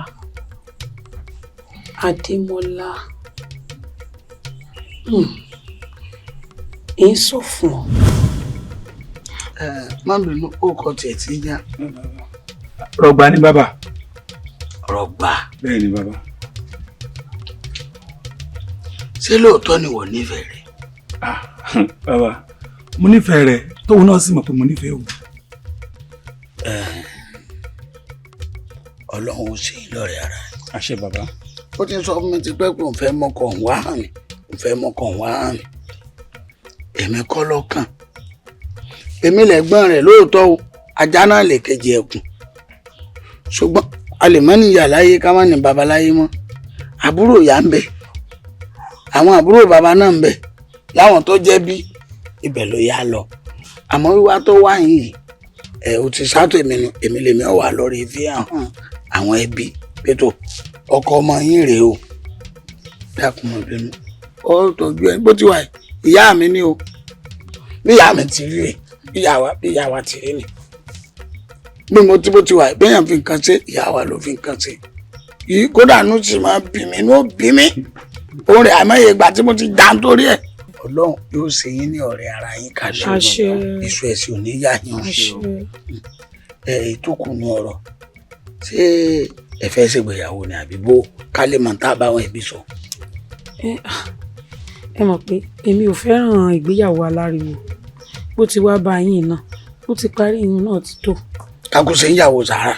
ń sọ fún ọ. má bínú ó kọ tiẹ̀ tí ń já. Rọ̀gbà ni bàbá. Rọ̀gbà. Bẹ́ẹ̀ ni bàbá. ṣé lóòótọ́ ni wọ́n nífẹ̀ẹ́ rẹ̀? Bàbá mo nífẹ̀ẹ́ rẹ̀ tóun náà sì mọ̀ pé mo nífẹ̀ẹ́ òun. Ọlọ́run ó ṣe é lọ́rẹ̀ ara. àṣẹ bàbá. ó ti sọ fún mi ti pẹ́ pé òun fẹ́ mọ́kàn wá hàn mí òun fẹ́ mọ́kàn wá hàn mí. èmi kọ́ lọ́kàn èmi lẹ́gbọ́n rẹ̀ lóòótọ́ o ajá náà lè kejì ẹkùn ṣùgbọ́n a lè má níyà láyé ká má ní baba láyé mọ́ àbúrò ìyá ń bẹ àwọn àbúrò baba náà ń bẹ láwọn tó jẹ́ bí ibẹ̀ ló yá lọ àmọ́ wíwá tó wá yìí ó ti sátò èmi lèmi ọ̀ wà lórí fi hàn àwọn ẹbí pẹ̀tọ́ ọkọ ọmọ yín rèé o dákun mọ́ bínú ó tọ́jú ẹ bó ti wà ìyá mi ní o bí ìyá mi ti rí rè bí ìyá wa ti rí ni bí mo ti bó ti wà béèyàn fi nǹkan ṣe ìyá wa ló fi nǹkan ṣe yìí kódà nù sì máa bí mi ní ó bí mi òun rẹ̀ àmọ́yé ìgbà tí mo ti dá nítorí ẹ̀ Ọlọ́run yóò ṣe yín ní ọ̀rẹ́ ara yín kàṣẹ èso ẹ̀sìn ò ní yá yín ṣe o ètò kù ní ọ̀rọ̀ ṣé ẹ fẹ́ ṣègbéyàwó ni àbí bó ká lè mọ̀ tá a bá wọn ẹbí sọ. ẹ mọ̀ pé èmi ò fẹ́ràn ìgbéyàwó aláriwo bó ti wá bá yín náà bó ti parí yín náà ti tó. kakú ṣe ń yàwó sàárà.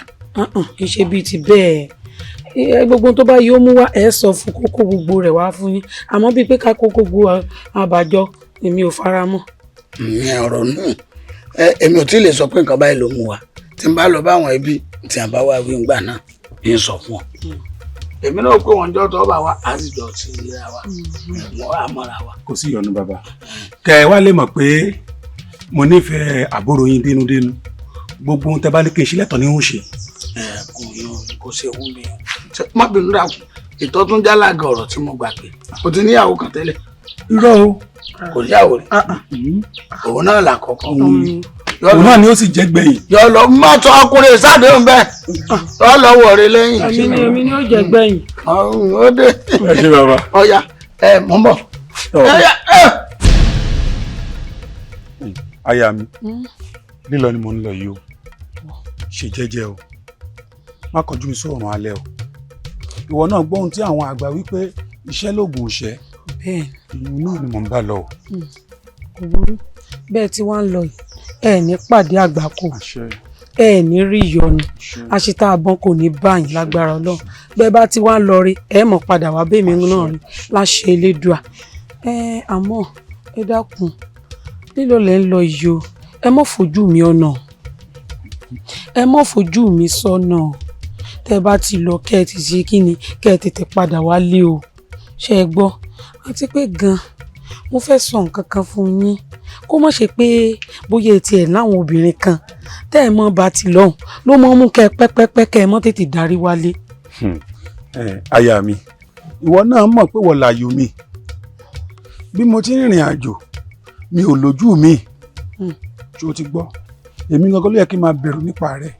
kì í ṣe bíi ti bẹ́ẹ̀ gbogbo tó bá yóò mú wá ẹ sọ fún kókó gbogbo rẹ̀ wá fún yín àmọ́ bíi pé ká kó gbogbo àbájọ èmi ò fara mọ́. ìyẹn ọ̀rọ̀ náà èmi ò tí ì lè sọ pé nǹkan báyìí ló mú wa tí n bá lọ bá àwọn ẹbí tí a bá wá wí ń gbà náà ń sọ fún ọ. èmi náà pé wọn jọ tó bá wa á sì jọ sí ìlera wa wọn á mọ́ra wa. kò sí ìyọnu bàbá kẹ ẹ wá lè mọ̀ pé mo nífẹ̀ẹ́ àbúrò yín dénúdénú gbogbo ohun tẹ bá ní kí n ṣe lẹ́tọ̀ọ́ ní ń ṣe. kò ṣe wú mi má bínú dàkú ìtọ́ tún jálága ọ̀rọ̀ tí mo gbà pé o ti níyàwó kan tẹ́lẹ̀. irọ́ o kò níyàwó rẹ̀ òun náà là kọ́kọ́. òun náà ni ó sì jẹ́ gbẹ̀yìn. yọ lọ má tọ ọkùnrin ìsádéhùn bẹ́ẹ̀ yọ lọ wọ̀ rẹ lẹ́yìn. èmi ni ó jẹ́ gbẹ̀yìn. ó dé. ẹ ṣe bàbá. ọ̀ya mọ̀ ń bọ̀. aya mi lílọ ni mo ń lọ yìí o ṣe jẹ́jẹ́ o má kọjú mi sóòrùn alẹ́ o ìwọ náà gbọ́ ohun tí àwọn àgbà wípé iṣẹ́ lóògùn ìṣẹ́ ìyún náà ni mò ń bá lọ o. kò burú bẹ́ẹ̀ tí wọ́n ń lọ yìí ẹ ní pàdé àgbákò ẹ ní rí ìyọnu àṣetá àbọn kò ní báyìí lágbára Ọlọ́run bẹ́ẹ̀ bá ti wá ń lọ rí ẹ mọ̀ padà wá bẹ́ẹ̀ mi náà rí láṣẹ Elédùà àmọ́ ẹ dákun lílọ lẹ́ ń lọ yìí o ẹ mọ̀ fojú mi ọ̀nà ẹ mọ̀ fojú mi sọ́nà tẹ́ bá ti lọ kẹ́ ẹ ti ṣe kí ni kẹ́ ẹ tètè padà wálé o ṣe é gbọ́ àti pé gan mo fẹ́ sọ nǹkan kan fún yín kó má ṣe pé bóyá etí ẹ̀ láwọn obìnrin kan tẹ́ ẹ mọ́ bá ti lọ́hùn ló mọ́ mú kẹ́ ẹ pẹ́pẹ́pẹ́ kẹ́ ẹ mọ́ tètè darí wálé. aya mi ìwọ náà mọ̀ pé wọ́n láàyò mi bí mo ti rìnrìn àjò mi ò lójú mi tí o ti gbọ́ èmi gangan ló yẹ kí n máa bẹ̀rù nípa rẹ̀.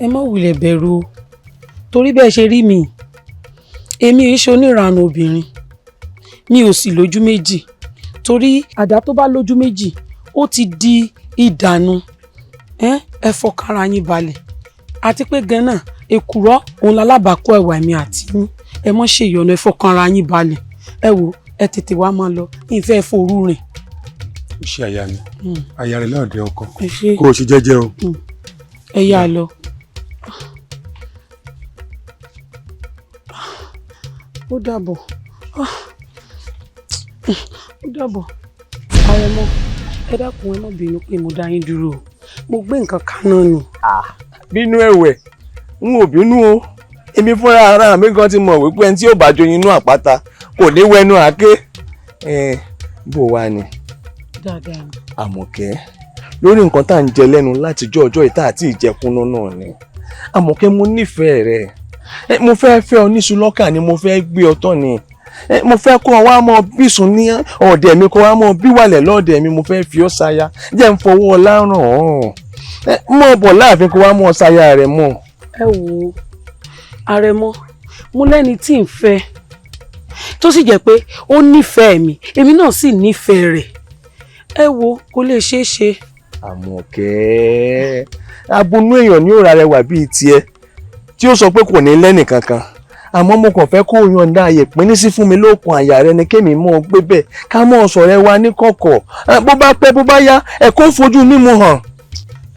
ẹ má wulẹ̀ bẹ̀rù o torí bẹ́ẹ̀ ṣe rí mi èmi ò ṣe oníranú obìnrin mi ò sì lójú méjì torí àdá tó bá lójú méjì ó ti di ìdànù ẹ fọkànra yín balẹ̀ àti pé ganan èkùrọ́ òun lálábàákọ́ ẹ̀wà mi àti yín ẹ mọ́ ṣe ìyọnu ẹ fọkànra yín balẹ̀ ẹ wò ẹ tètè wá máa lọ ìfẹ́ forú rìn. iṣẹ́ aya mi aya rẹ̀ náà dé ọkọ kó o ṣe jẹ́jẹ́ o. ẹ yá lọ. ó dàbọ̀ ó dàbọ̀ Àrẹ̀mọ ẹ dákun ẹ má bínú pé mo dá yín dúró mo gbé nǹkan kaná ni. bínú ẹ̀wẹ̀ n ò bínú o èmi fúnra ara mi gan ti mọ̀ wípé ẹni tí yóò bá joyin inú àpáta kò ní wẹnu àáké bó wá ni. dáadáa ni. Àmọ̀kẹ́ lórí nǹkan tá à ń jẹ lẹ́nu látijọ́ ọjọ́ ìta àti ìjẹkúnú náà ni Àmọ̀kẹ́ mo nífẹ̀ẹ́ rẹ̀ mo fẹ́ fẹ́ ọ níṣu lọ́kà ni mo fẹ́ gbé ọ tán ni mo fẹ́ kó ọ wá mọ bísùn ní ọ̀dẹ̀ mi kó wá mọ bíwàlẹ̀ lọ́ọ̀dẹ̀ mi mo fẹ́ fi ọ́ ṣaya jẹ́ ń fọwọ́ ọlá ràn ọ́ mọ̀ bọ̀ láàfin kó wá mọ ṣaya rẹ̀ mọ̀. ẹ wo Àrẹ̀mọ mo lẹ́ni tí ń fẹ́ tó sì jẹ́ pé ó nífẹ̀ẹ́ mi èmi náà sì nífẹ̀ẹ́ rẹ̀ ẹ wo kò lè ṣeé ṣe. Àmọ̀kẹ́ abunú èèyàn ní òrà rẹwà bíi tiẹ̀ tí ó sọ pé kò ní lẹ́nì kankan àmọ́ mo kàn fẹ́ kó o yọ̀ǹda àyè pínín sí fún mi lókun àyà rẹ ni kémi mọ́ ọ gbé bẹ́ẹ̀ ká mọ́ ọ sọ̀rọ̀ ẹ wa ní kọ̀kọ̀ bó bá pẹ́ bó bá yá ẹ kó fojú mímu hàn.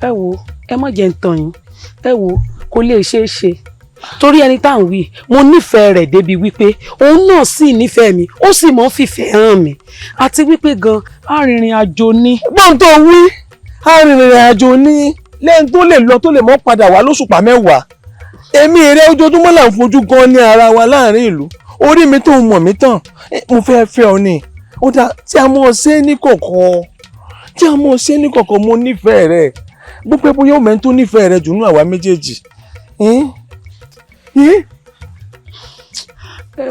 ẹ wo ẹ má jẹ́ ń tàn yín ẹ wo kò lè ṣeé ṣe torí ẹni tá à ń wí mo nífẹ̀ẹ́ rẹ̀ débi wípé òun náà sì nífẹ̀ẹ́ mi ó sì mọ́ fìfẹ́ hàn mi àti wípé gan arìnrìn àjò ni. gbọ́n tó wí arìnrìn àjò ni lẹ́yìn tó lè lọ tó lè mọ́ padà wá lóṣùpá mẹ́wàá èmi rẹ ojoojúmọ́ là ń fojú gan ní ara wa láàrin ìlú orí mi tó ń mọ̀ mí tán mo fẹ́ fẹ́ ọ ni ó dá tí a mọ̀ ṣe ní kọ̀kọ̀ mo nífẹ̀ẹ́ rẹ bó pẹ́ bóyá òmẹ́ tó nífẹ̀ẹ́ rẹ jù nú àwa méjèèjì. ẹ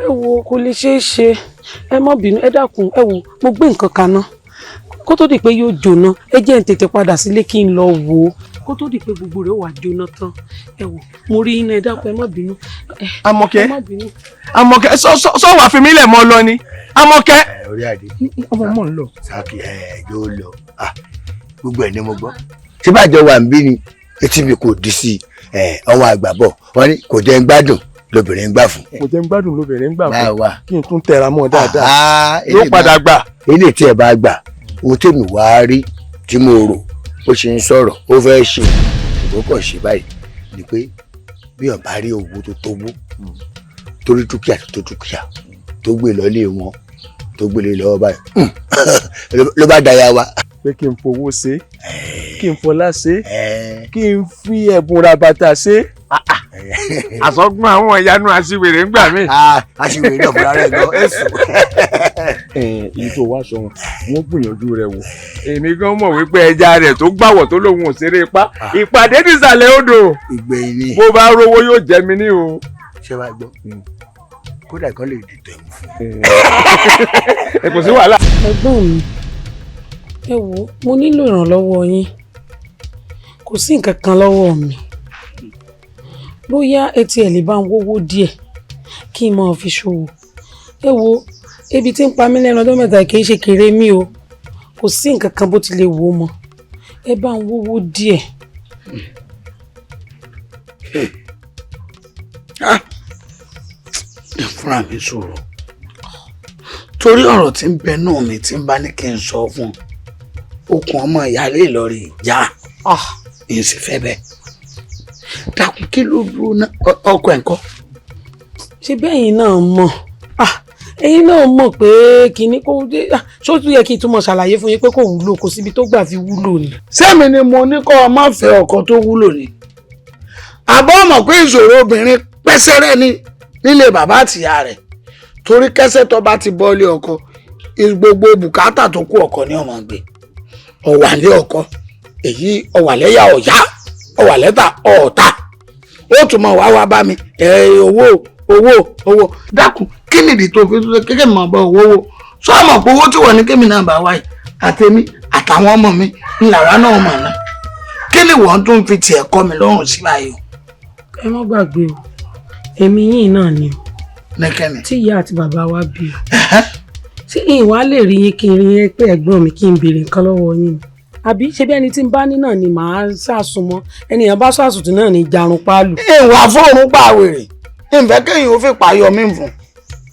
wo kò lè ṣeé ṣe ẹ má bínú ẹ dákun ẹ wo mo gbé nǹkan kaná kó tó di pé yóò jóná ẹ jẹ́ n tètè padà sílé kí n lọ wò ó kó tó di pé gbogbo rẹ̀ wà jóná tán ẹ wò mo rí iná ẹ dákun ẹ má bínú. Àmọ̀kẹ́ sọ wà fi mí lẹ̀ mọ́ lọ ni Àmọ̀kẹ́. orí àdé ọmọ mọ̀ ń lọ. sáàkì yóò lọ gbogbo ẹ̀ ni mo gbọ́ tí bàjọ́ wà ń bí ni etí mi kò dí sí ọmọ àgbà bọ̀ wọ́n ní kò jẹ́ ń gbádùn lóbìnrin ń gbà fún. kò jẹ́ ń gbádùn lóbìnrin ń gbà fún báwa kí n tún tẹra mọ́ dáadáa yóò padà gbà. eléyìí tí ẹ bá gbà ohun tèmi wá rí tí mo rò ó ṣe ń sọ̀rọ̀ ó fẹ́ ṣe ìgbókọ̀ ṣe báyìí ni pé bí ọba rí owó tó tówó torí dúkìá tó dúkìá tó gbé lọ́lé wọn tó gbélé lọ́wọ́ báyìí ló bá daya wa. pé kí n fowó ṣe kí n fọlá ṣe kí n fi ẹ̀bùn ra bàtà ṣe. àsọgbọ́n àwọn ìyanu aṣiwèrè ń gbà mí. aṣiwèrè náà fúnra rẹ̀ gan ẹ̀sùn. èyí tó wá sọ wọn gbìyànjú rẹ̀ wò èmi gan mọ̀ wípé ẹja rẹ̀ tó gbàwọ̀ tó lòun ò ṣeré ipá ìpàdé nìsàlẹ̀ odò ìgbẹ̀yìn ni bó bá rówó yóò jẹ mí ní o. ṣé wàá gbọ́ kódà kan lè dìtò ẹ̀mú fún ẹ kò sí wàhálà. ẹ̀gbọ́n mi ẹ wo mo nílò ìrànlọ́wọ́ yín kò sí nǹkan kan lọ́wọ́ mi bóyá ẹ tiẹ̀ lè bá ń wówó díẹ̀ kí n máa fi ṣòwò ẹ wo ebi tí ń pa mí lẹ́nu ọdún mẹ́ta kì í ṣe kéré mi o kò sí nǹkan kan bó ti lè wò ó mọ́ ẹ bá ń wówó díẹ̀. ẹ fúnra mi sọ̀rọ̀ torí ọ̀rọ̀ tí ń bẹ náà mi tí ń bá ní kí n sọ fún okùn ọmọ ìyáálé Ìlọrin ìjà èyí sì fẹ́ bẹ́ẹ̀ dákun kí ló dúró ná ọkọ ẹ̀ ń kọ́. ṣé bẹ́yìn náà mọ̀ ẹ̀yin náà mọ̀ pé kínní kò dé ṣó tún yẹ kí n túmọ̀ ṣàlàyé fún yín pé kò wúlò kò síbi tó gbà fi wúlò ni. sẹ́mi ni mo ní kọ́ ọ má fẹ́ ọkọ tó wúlò ni àbọ̀ mọ̀ pé ìṣòro obìnrin pẹ́sẹ́rẹ́ ni nílé bàbá àtìyá rẹ̀ torí kẹ́sẹ́ tó bá ti bọ́lé ọkọ gbogbo bùkátà tó kú ọkọ ní ọmọ gbé ọ̀wàlé ọkọ èyí ọ̀wàlẹ́yà ọ̀yá ọ̀wàlẹ́ta ọ̀ọ̀ta ó tún mọ̀ wá bá mi owó dákun kí nìdí tó fi tó kékeré mọ̀ bọ́ owó sọ àmọ̀ pé owó tí wọ́n ní kémi náà bá wáyé àtẹ̀mí àtàwọn ọmọ mi ńlára náà mọ̀ náà kí ni wọ́n tún fi tiẹ̀ kọ́ mi lọ́rùn sí báyìí o. ẹ má gbàgbé o èmi yìí náà ni o nẹ́kẹ́ni tí ìyá àti bàbá wa bí o ṣé ìwà lè rí yín kí n rí yín pé ẹ̀gbọ́n mi kí n béèrè nǹkan lọ́wọ́ yín àbí ṣe bí ẹni tí ń bá ní náà ni màá ṣàsùnmọ́ ẹnìyàn bá ṣàsùtù náà ní jarun páálù. ìwà fóònù pa wèrè ìfẹ́ kéèyàn ó fi pààyọ mí fún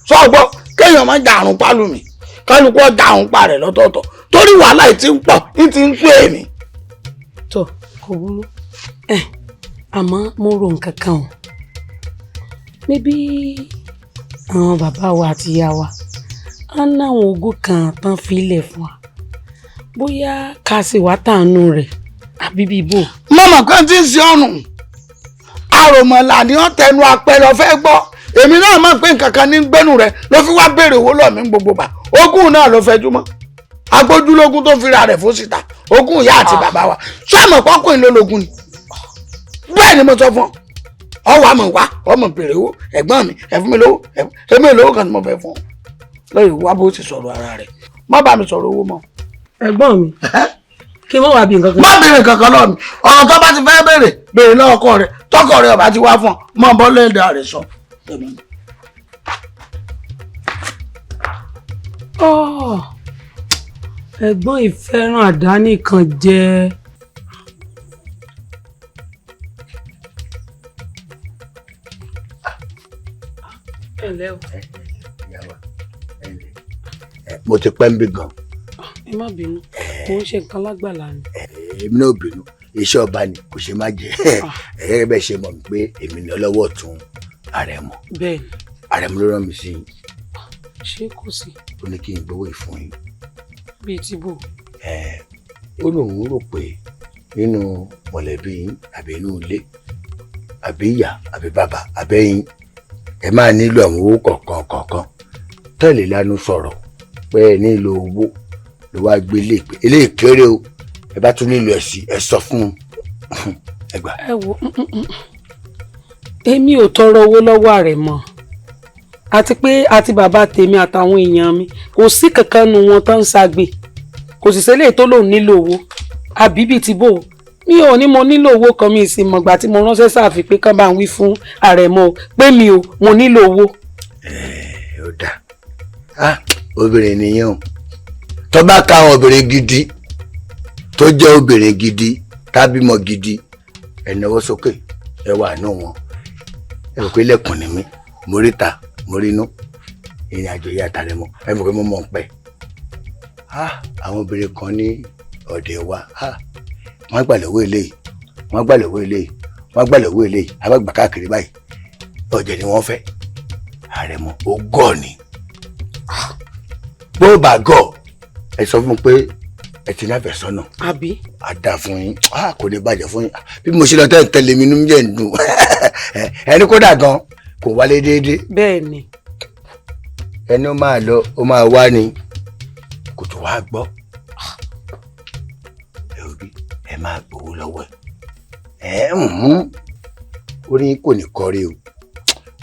sọ́gbọ́ kéèyàn má jarun páálù mi kálukú ọjà àwọn pa rẹ̀ lọ́tọ̀ọ̀tọ̀ torí wàhálà yìí ti ń pọ̀ ní ti ń pè mí. tó kò burú àmọ́ mo rò nǹkan kan o níbi àwọn bàbá wa àti ìyá wa á náwọn ogún kan tán filẹ̀ fún wa bóyá ká sì wá tàánú rẹ̀ àbí bíbò. mọ̀mọ́ kan tí ń ṣe ọ̀run àròmọ̀là ni wọ́n tẹnu apẹ̀rẹ̀ ọ̀fẹ́ gbọ́ èmi náà mọ̀ pé nǹkan kan ní gbẹ́nu rẹ̀ ló fi wá béèrè owó lọ́ọ̀ mi gbogbo gbà ogún náà ló fẹjú mọ́ agbójúlógún tó fira rẹ̀ fún síta ogún ìyá àti bàbá wa sọ́ọ̀mọ̀ pọ́kùnrin lólógún ni bẹ́ẹ̀ ni mo sọ fún ọ ọwọ́ àmọ̀ wá ọmọ béèrè owó ẹ̀gbọ́n mi ẹ fún mi lówó èmi lówó kan tí mo fẹ́ fún ọ lórí wá bó ti sọ̀rọ̀ ara rẹ̀ má bá mi sọ̀rọ̀ owó mọ́. ẹ̀gbọ́n mi kí wọ́n wá bí nǹkan kan. má béèrè kankan lọ́ọ̀ mi ọ̀rọ̀ tó bá ti fẹ́ béèrè lọ́wọ́ ọkọ rẹ̀ tọkọ rẹ̀ ọba ti wá fún ọ mọ́ bọ́ lẹ́ẹ̀dá rẹ̀ sọ. ẹ̀gbọ́n ìfẹ́ràn àdánìkan jẹ́ mo ti pẹ́ ń bí gan. ẹ má bínú mo ń ṣe nǹkan lágbàlá ni. èmi náà bínú iṣẹ́ ọba ni kò ṣe má jẹ́ ẹ̀rẹ́ bẹ́ẹ̀ ṣe mọ̀ pé èmi ni ọlọ́wọ́ tún Àrẹ̀mọ. bẹ́ẹ̀ni. Àrẹ̀mọ ló rán mi sí i. ṣé kò sí. ó ní kí n gbowó ìfún yín. bíi ti bò. ó lóun rò pé nínú mọ̀lẹ́bí yín àbí inú ilé àbí ìyá àbí bàbá àbẹ́yìn ẹ máa nílò àwọn owó kọ̀ọ̀kan tẹ̀lé lánàá sọ̀rọ̀ pé ẹ nílò owó ló wá gbé eléyìí kéré o ẹ bá tún nílò ẹ sọ fún un ẹ gbà. ẹ wo èmi ò tọrọ owó lọ́wọ́ Àrẹ̀mọ àti pé àti bàbá tèmi àtàwọn èèyàn mi kò sí kankan nu wọn tó ń ṣàgbé kò sì ṣẹlẹ̀ tó lòun nílò owó àbí bíi ti bò mi ò ní mo nílò owó kan mi sì mọ̀gbà tí mo ránṣẹ́ sáàfin pé kán bá ń wí fún Àrẹ̀mọ pé mi ò mo nílò owó. ó dáa obìnrin nìyẹn o tó bá ká àwọn obìnrin gidi tó jẹ́ obìnrin gidi tábímọ gidi ẹ náwó sókè ẹ wà nù wọn ẹ rò pé lẹ́kùn ni mí mo rí ta mo rí inú ìrìn àjò yìí àtàrẹ̀mọ ẹ mọ̀ pé mo mọ̀ ń pẹ́ àwọn obìnrin kan ní ọ̀dẹ̀ wa wọ́n gbà lọ́wọ́ eléyìí wọ́n gbà lọ́wọ́ eléyìí wọ́n gbà lọ́wọ́ eléyìí abágbà káàkiri báyìí ọ̀jẹ̀ ni wọ́n fẹ́ Àrẹ̀mọ ó gọ̀ ni bó bá gọ̀ ẹ sọ fún mi pé ẹ ti náà fẹ́ sọ́nà àbí àdá fún yín kò ní bàjẹ́ fún yín bí mo ṣe lọ tẹ̀lé mi nínú jẹ́ ń dùn ẹni kódà gan kò wálé déédéé. bẹ́ẹ̀ ni. ẹni ó máa lọ ó máa wá ni kò tó wá gbọ́ ẹ máa gbowó lọ́wọ́ ẹ orí yín kò ní kọ́rí o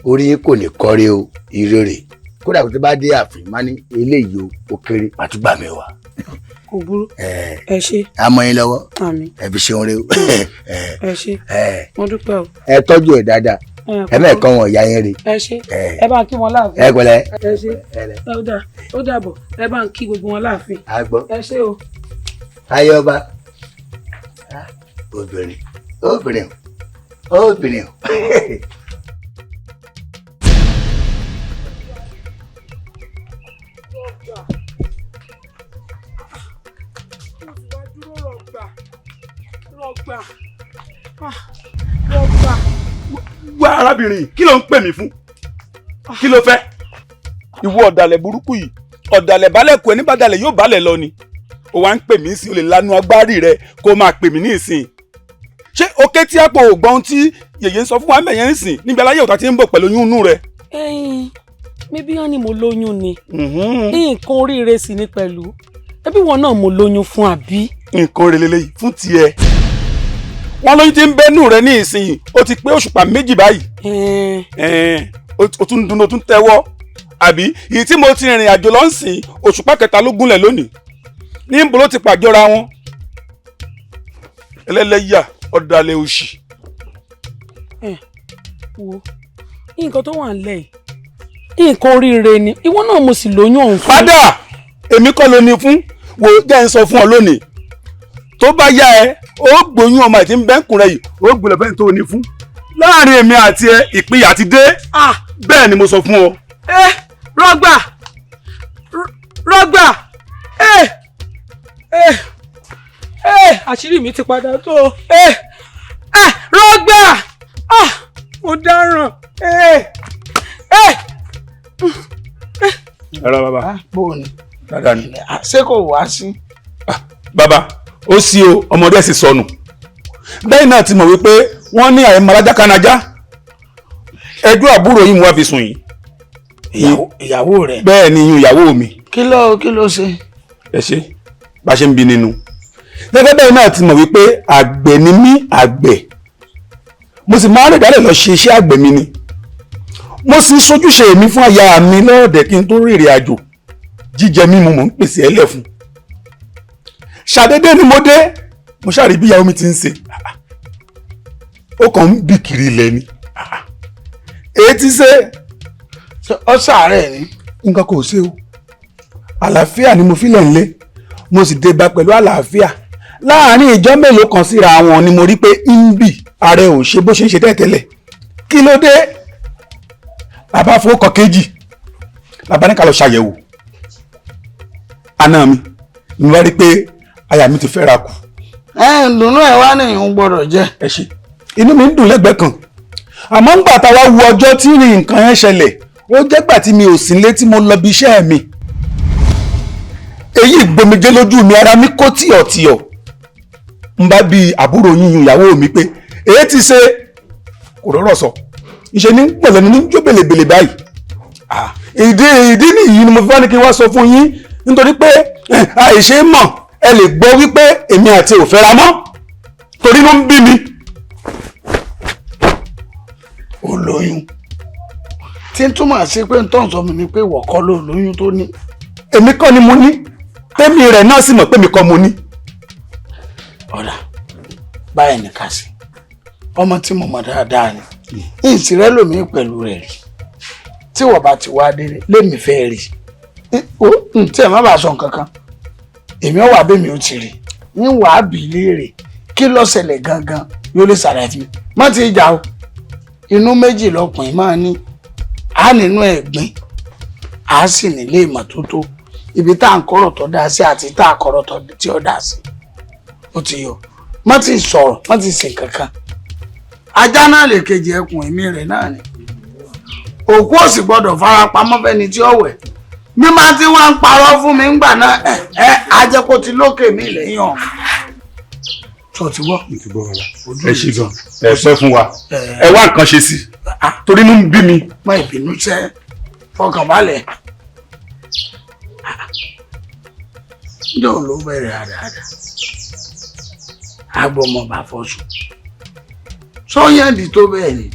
orí yín kò ní kọ́rí o ìrèrè kódà kó tó bá dé ààfin má ní eléyìí o ó kéré àtúgbà mẹ́wàá. kò burú ẹ ṣé. àmọ́ yín lọ́wọ́ àmín ẹ fi ṣeun rẹ o. ẹ ṣé mo dúpẹ́ o. ẹ tọ́jú ẹ̀ dáadáa ẹ mẹ́ẹ̀kan wọn ìyá yẹn rè. ẹ ṣé ẹ bá ń kí wọn láàfin. ẹ pẹ̀lẹ́. ẹ ṣé ó dàbọ̀ ẹ bá ń kí gbogbo wọn láàfin. àgbọ̀ ẹ ṣé o. ayọba obìnrin obìnrin obìnrin. wá arábìnrin kí ló ń pè mí fún kí ló fẹ́. ìwọ ọ̀dàlẹ̀ burúkú yìí ọ̀dàlẹ̀ balẹ̀ kú ẹni bàdàlẹ̀ yóò balẹ̀ lọ ni ó wá ń pè mí sí o lè lanu agbárí rẹ kó máa pè mí ní ìsìn. ṣé òkè tí àpò ògbọ́n tí yèyé ń sọ fún wa mẹ́yẹn ń sìn níbi aláyé òtá tí ń bọ̀ pẹ̀lú oyún inú rẹ. mébí wọn ni mo lóyún ni nǹkan oríire sì ni pẹ̀lú ẹbí wọn náà mo lóyún fún àbí. nǹkan oríire lélẹ́yìí fún tiẹ̀ wọn lóyún tí ń bẹ́nu rẹ ní ìsìn ó ti pé òṣùpá méjì báyìí ó tún dun ó tún tẹ́wọ́ àbí èyí tí mo ti rìnrìn àjò lọ ń sìn òṣùpá kẹta ló gúnlẹ̀ lónìí níbo ló ti pàjọra wọn ẹlẹ́lẹ́yà ọ̀dàlẹ̀ òṣì. wo nǹkan tó wà nílẹ̀ yìí nǹkan oríire ni ìwọ náà mo sì lóyún ọ̀hún fún. padà èmi kọ́ ló ní fún wo jẹ́ ń sọ fún ọ lónìí tó bá yá ẹ ó gbóyún ọmọ àti bẹ́ǹkùn rẹ yìí ó gbọ́dọ̀ bẹ́ẹ̀ tó ní fún láàrin èmi àti ẹ ìpínyà ti dé bẹ́ẹ̀ ni mo sọ fún ọ. rọgbà rọgbà àṣírí mi ti padà tó rọgbà mo dáràn. ẹ̀rọ bàbá bóò ni dáadáa ni. ṣé kò wá sí. bàbá ó sí o ọmọdé sì sọnù bẹ́ẹ̀ náà ti mọ̀ wípé wọ́n ní àyẹ̀mọ́ alájà kanajá ẹjọ́ àbúrò yìí mo wá fi sùn yìí. ìyàwó rẹ. bẹ́ẹ̀ ni iyún ìyàwó mi. kí ló ṣe. ẹ ṣe bá ṣe ń bi nínú gẹ́gẹ́ bẹ́ẹ̀ náà ti mọ̀ wípé àgbẹ̀ ni mí àgbẹ̀ mo sì máa ń rẹ̀dálẹ̀ lọ ṣe iṣẹ́ àgbẹ̀ mi ni mo sì ń sojúṣe mi fún aya mi lọ́ọ̀dẹ̀ kí n tó rìnrìn àjò jíjẹ mímu mò ń pèsè ẹlẹ̀ fún ṣàdédé ni mo dé mo ṣàrí bí ìyàwó mi ti ń ṣe ó kàn ń bì kiri ilẹ̀ ni èyí ti ṣe ọ sàárẹ̀ ni. nǹkan kò ṣe o àlàáfíà ni mo fi lẹ̀ ń lé mo sì dé bá pẹ̀lú àlàáfíà láàárín ìjọ mélòó kan síra wọn ni mo rí pé ń bì ààrẹ ò ṣe bó ṣe ń ṣe tẹ́tẹ́lẹ̀ kí ló dé bàbá fowókọ kejì bàbá ní ká lọ ṣàyẹ̀wò àná mi ni wọ́n rí pé aya mi ti fẹ́ra kù. dùnú ẹ̀ wá nìyẹn gbọ́dọ̀ jẹ́. ẹ ṣe inú mi ń dùn lẹ́gbẹ̀ẹ́ kan àmọ́ ńgbà tá a wá wo ọjọ́ tí ní nǹkan yẹn ṣẹlẹ̀ ó jẹ́gbà tí mi ò sí nílé tí mo lọ bí iṣẹ́ mi èyí gbomijé lójú mi ara mi kó tíọ̀tíọ̀ ń bá bí àbúrò yíyún ìyàwó mi pé èyí ti ṣe kò rọ́rọ̀ sọ ìṣe ní pẹ̀lẹ́nu ní jó bèlèbèlè báyìí ìdí nìyí ni mo fi wá ní kí n wá sọ fún yín nítorí pé àìṣe mọ̀ ẹ lè gbọ́ wípé èmi àti ò fẹ́ra mọ́ torí ló ń bí mi. ó lóyún tí ń túmọ̀ sí pé ń tọ́ sọ mi ni pé ìwọ kọ́ ló lóyún tó ní. èmi kọ́ ni mo ní tẹ́mi rẹ̀ náà sì mọ̀ pé mi kọ́ mo ní. ọ̀dà báyìí ní ká sí ọmọ tí mo mọ̀ dáadáa ni ìsìrẹ́ lòmí pẹ̀lú rẹ̀ rí tí wọ́n bá ti wá délé lémi fẹ́ rí tí ẹ̀ má bàa sọ nǹkan kan èmi ò wá bẹ́mi ò ti rí ní wàá bì í léèrè kí ló ṣẹlẹ̀ gangan yóò lè ṣàlàyé fún mi má ti jà o inú méjì lọkùnrin máa ní a nínú ẹ̀gbin a sì nílé ìmọ́tótó ibi tá à ń kọ́rọ̀ tó dá sí àti tá à kọ́rọ̀ tó tí ó dá sí ó ti yọ má ti sọ̀rọ̀ má ti sìn kankan ajá náà lè kejì ẹkùn ẹ̀mí rẹ̀ náà ni òkú ò sì gbọ́dọ̀ fara pamọ́ fẹ́ni tí ó wẹ̀ bí má ti wá ń parọ́ fún mi ńgbà náà ajẹ́kó ti lókè mi lẹ́yìn ọ̀hún tó ti gbọ́. ẹ ṣe gan ẹ pẹ́ fún wa ẹ wá nǹkan ṣe sí torí inú ń bí mi. má ìbínú sẹ́ fọkànbalẹ̀ ǹjẹ́ ò ló bẹ̀rẹ̀ àdáadáa agbọmọ bá fọ́sùn sọ́yẹ́ǹdì tó bẹ́ẹ̀ ni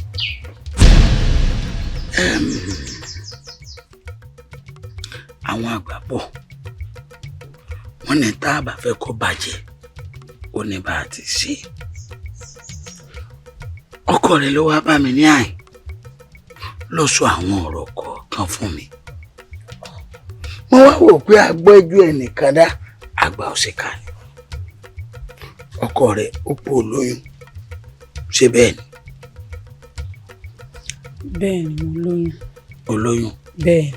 àwọn àgbà bọ̀ wọ́n ní tá a bá fẹ́ kó bàjẹ́ ó ní bá a ti ṣe ọkọ rẹ̀ ló wá bá mi ní àyìn ló sọ àwọn ọ̀rọ̀ kọ̀ọ̀kan fún mi mo wá wò pé agbẹ́jú ẹnìkan dá àgbà òṣìkà ni ọkọ rẹ̀ ó pò lóyún ṣe bẹ́ẹ̀ ni. bẹ́ẹ̀ ni mo lóyún. o lóyún. bẹ́ẹ̀.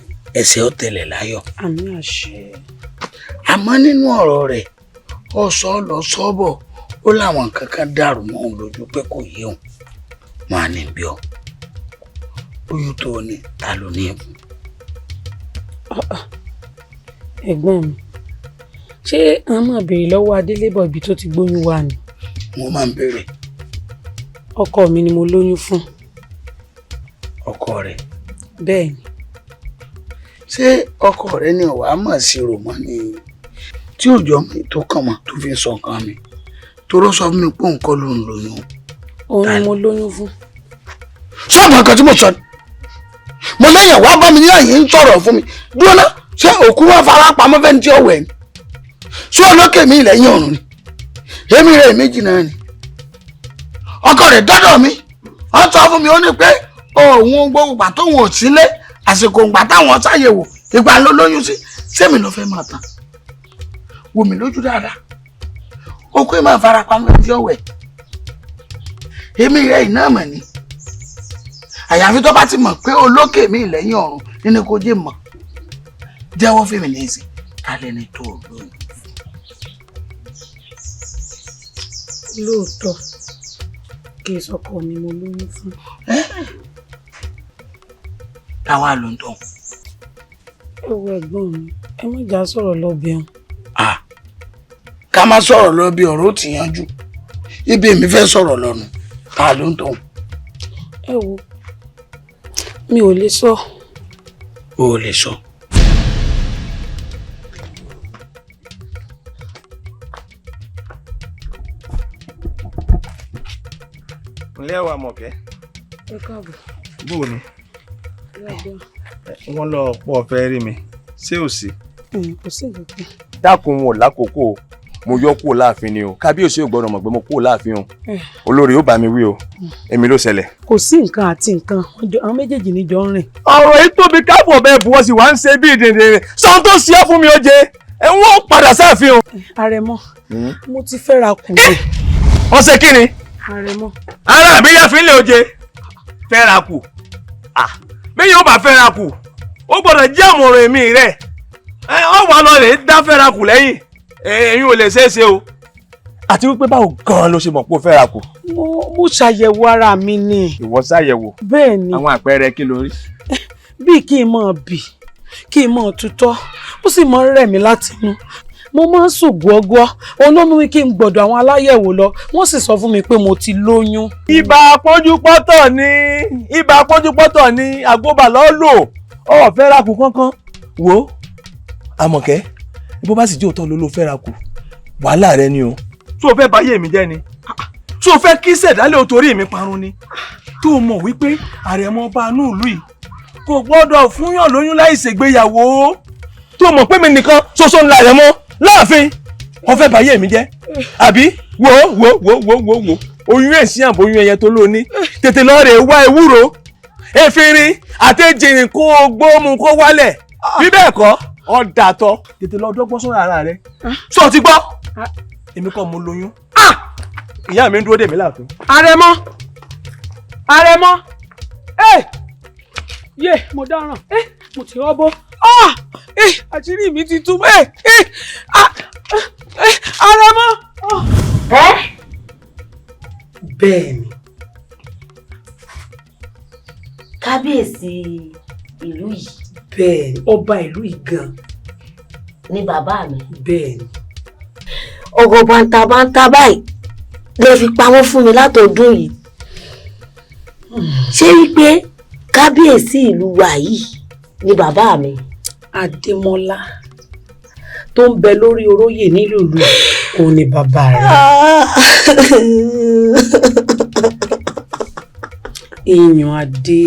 ẹsẹ̀ ó tẹ̀lẹ̀ láyọ̀. àmì àṣẹ. àmọ́ nínú ọ̀rọ̀ rẹ̀ ó sọ lọ sọ́bọ̀ ó láwọn kankan dàrú mọ́ òun lójú pé kò yé òun wọn á ní bí ọ oyún tó ní ta ló ní ẹ̀bùn. ẹ̀gbọ́n mi ṣé a máa béèrè lọ́wọ́ adélébọ̀ ibi tó ti gbóyún wá ni. mo máa ń béèrè. ọkọ mi ni mo lóyún fún. ọkọ rẹ̀. bẹ́ẹ̀ ni. ṣé ọkọ rẹ̀ ni ọ̀wá mọ̀ sí ròmọ́ ni tí òjò mi tó kàn mọ́ tó fi sọ nǹkan mi toró sọ fún mi pé òun kọ́ ló ń lóyún. òun ni mo lóyún fún. sọ́ọ̀mù nǹkan tí mo sọ ni mo lẹ́yìn wá bá mi ní àyè ń sọ̀rọ̀ fún mi dúró ná ṣé òkú wọn fara pamọ́ fẹ́ni tí ó wẹ̀ ni ṣé olókè mi lẹ́yìn ọ̀run ni èmi rẹ̀ méjì náà ni ọkọ rẹ̀ dọ́dọ̀ mi wọ́n sọ fún mi ó ní pé òun gbogbo ìgbà tóun ò sílé àsìkò ìgbà táwọn ṣàyẹ̀wò ìgbà ló lóyún sí sẹ́mi ló fẹ́ máa tàn wò mí lójú dáadáa òkú ẹ̀ máa fara pamọ́ fẹ́ni tí ó wẹ̀ èmi rẹ̀ iná mọ̀ ni àyàfi tó bá ti mọ̀ pé olókè mi lẹ́yìn ọ̀run nínú kó jẹ́ mọ̀ jẹ́wọ́ fèmí ní ìsìn kálẹ̀ ní tó lóyún. lóòótọ́ kí sọkọ mi mo lóyún fún. táwa ló ń tọ́. ẹ wo ẹ̀gbọ́n mi ẹ má jà sọ̀rọ̀ lọ́bẹ̀ẹ́. ká má sọ̀rọ̀ lọ bí ọ̀rọ̀ ó ti yanjú ibi èmi fẹ́ sọ̀rọ̀ lọ́nu ta ló ń tọ́. ẹ wo mi ò lè sọ. o ò lè sọ. ǹlẹ́ wà mọ̀kẹ́. ẹ káàbọ̀. bóò ni wọ́n lọ pọ̀ fẹ́ rí mi ṣé ò sí. kò sí nǹkan kan. dákun wọn lákòókò mo yọ kúrò láàfin ni o kábíyèsí ò gbọ́dọ̀ mọ̀ pé mo kúrò láàfin o olórí ó bá mi wí o èmi ló ṣẹlẹ̀. kò sí nǹkan àti nǹkan àwọn méjèèjì níjọ ń rìn. ọ̀rọ̀ yìí tóbi káàbọ̀ bẹ́ẹ̀ bu wọ́n sì wá ń ṣe bí ìdìndìnrín sọ́n tó ṣe é fún mi ó jẹ ẹ wọ́n padà sáàfin o. àrẹ̀mọ mo ti fẹ́ ra kùnrin. ọ̀sẹ̀ kí ni. àrẹ̀mọ. ara mi yá fi ń lè oje fẹ́ ra kù bẹ́ẹ̀ yóò bá fẹ́ra kù ó gbọ́dọ̀ jẹ́ àmọ̀ràn èmi rẹ̀ ọ wà lọ rè é dá fẹ́ra kù lẹ́yìn ẹ̀yin ò lè ṣeé ṣe o. àti wípé báwo gan-an ló ṣe mọ̀ pé ó fẹ́ra kù. mo ṣàyẹ̀wò ara mi ni. ìwọ ṣàyẹ̀wò. bẹ́ẹ̀ ni. àwọn àpẹẹrẹ kí ló rí. bíi kí n máa bì kí n máa tutọ́ ó sì máa ń rẹ̀ mí látinú mo máa ń sùn gbọ́gbọ́ òun ló mú mi kí n gbọ́dọ̀ àwọn aláyẹ̀wò lọ wọ́n sì sọ fún mi pé mo ti lóyún. ibà àpọ́njúpọ́tọ̀ ni àgbóbà lọ́ọ́ lò ọ̀ fẹ́ra kù kankan. wo Àmọ̀kẹ́ bó bá sì jẹ́ òótọ́ ló fẹ́ra kù wàhálà rẹ ni o. tó o fẹ́ báyé mi jẹ́ ni tó o fẹ́ kí sẹ̀dálẹ̀ o torí mi parun ni tó o mọ̀ wípé àrẹ̀mọ bá inú ìlú yìí kò gbọ́dọ̀ fúnyàn lóyún láì ṣègbéyàwó tó o mọ̀ pé mi nìkan ṣoṣo ńlá rẹ̀ mọ́ láàfin wọ́n fẹ́ báyé mi jẹ́ àbí wo oyún èsì àbò oyún ẹyẹ tó lò ní tètè lọ rè wá ewúro efinrin àti ejìnrìn kó o gbóòmù kó wálẹ̀ bí bẹ́ẹ̀ kọ́ ọ̀dà tọ́ tètè lọ dọ́gbọ́n sọ́ra ara rẹ̀ sọ ti gbọ́ èmi kọ́ mo lóyún ìyá mi ń dúró dè mí láàfin. Àrẹ̀mọ yé mo dáràn mo ti rọ́bọ́ àṣírí mi ti tú Àrẹ̀mọ. bẹ́ẹ̀ ni. kábíyèsí ìlú yìí. bẹ́ẹ̀ ni ọba ìlú yìí gan. ni bàbá mi. bẹ́ẹ̀ ni. ọ̀rọ̀ bàǹtàbàǹtà báyìí lè fi pamọ́ fún mi látọdún yìí. ṣé wípé kábíyèsí ìlú wa yìí ni bàbá mi. Adémọ́lá tó ń bẹ lórí oróyè nílùú òun ni bàbá rẹ̀. èèyàn adé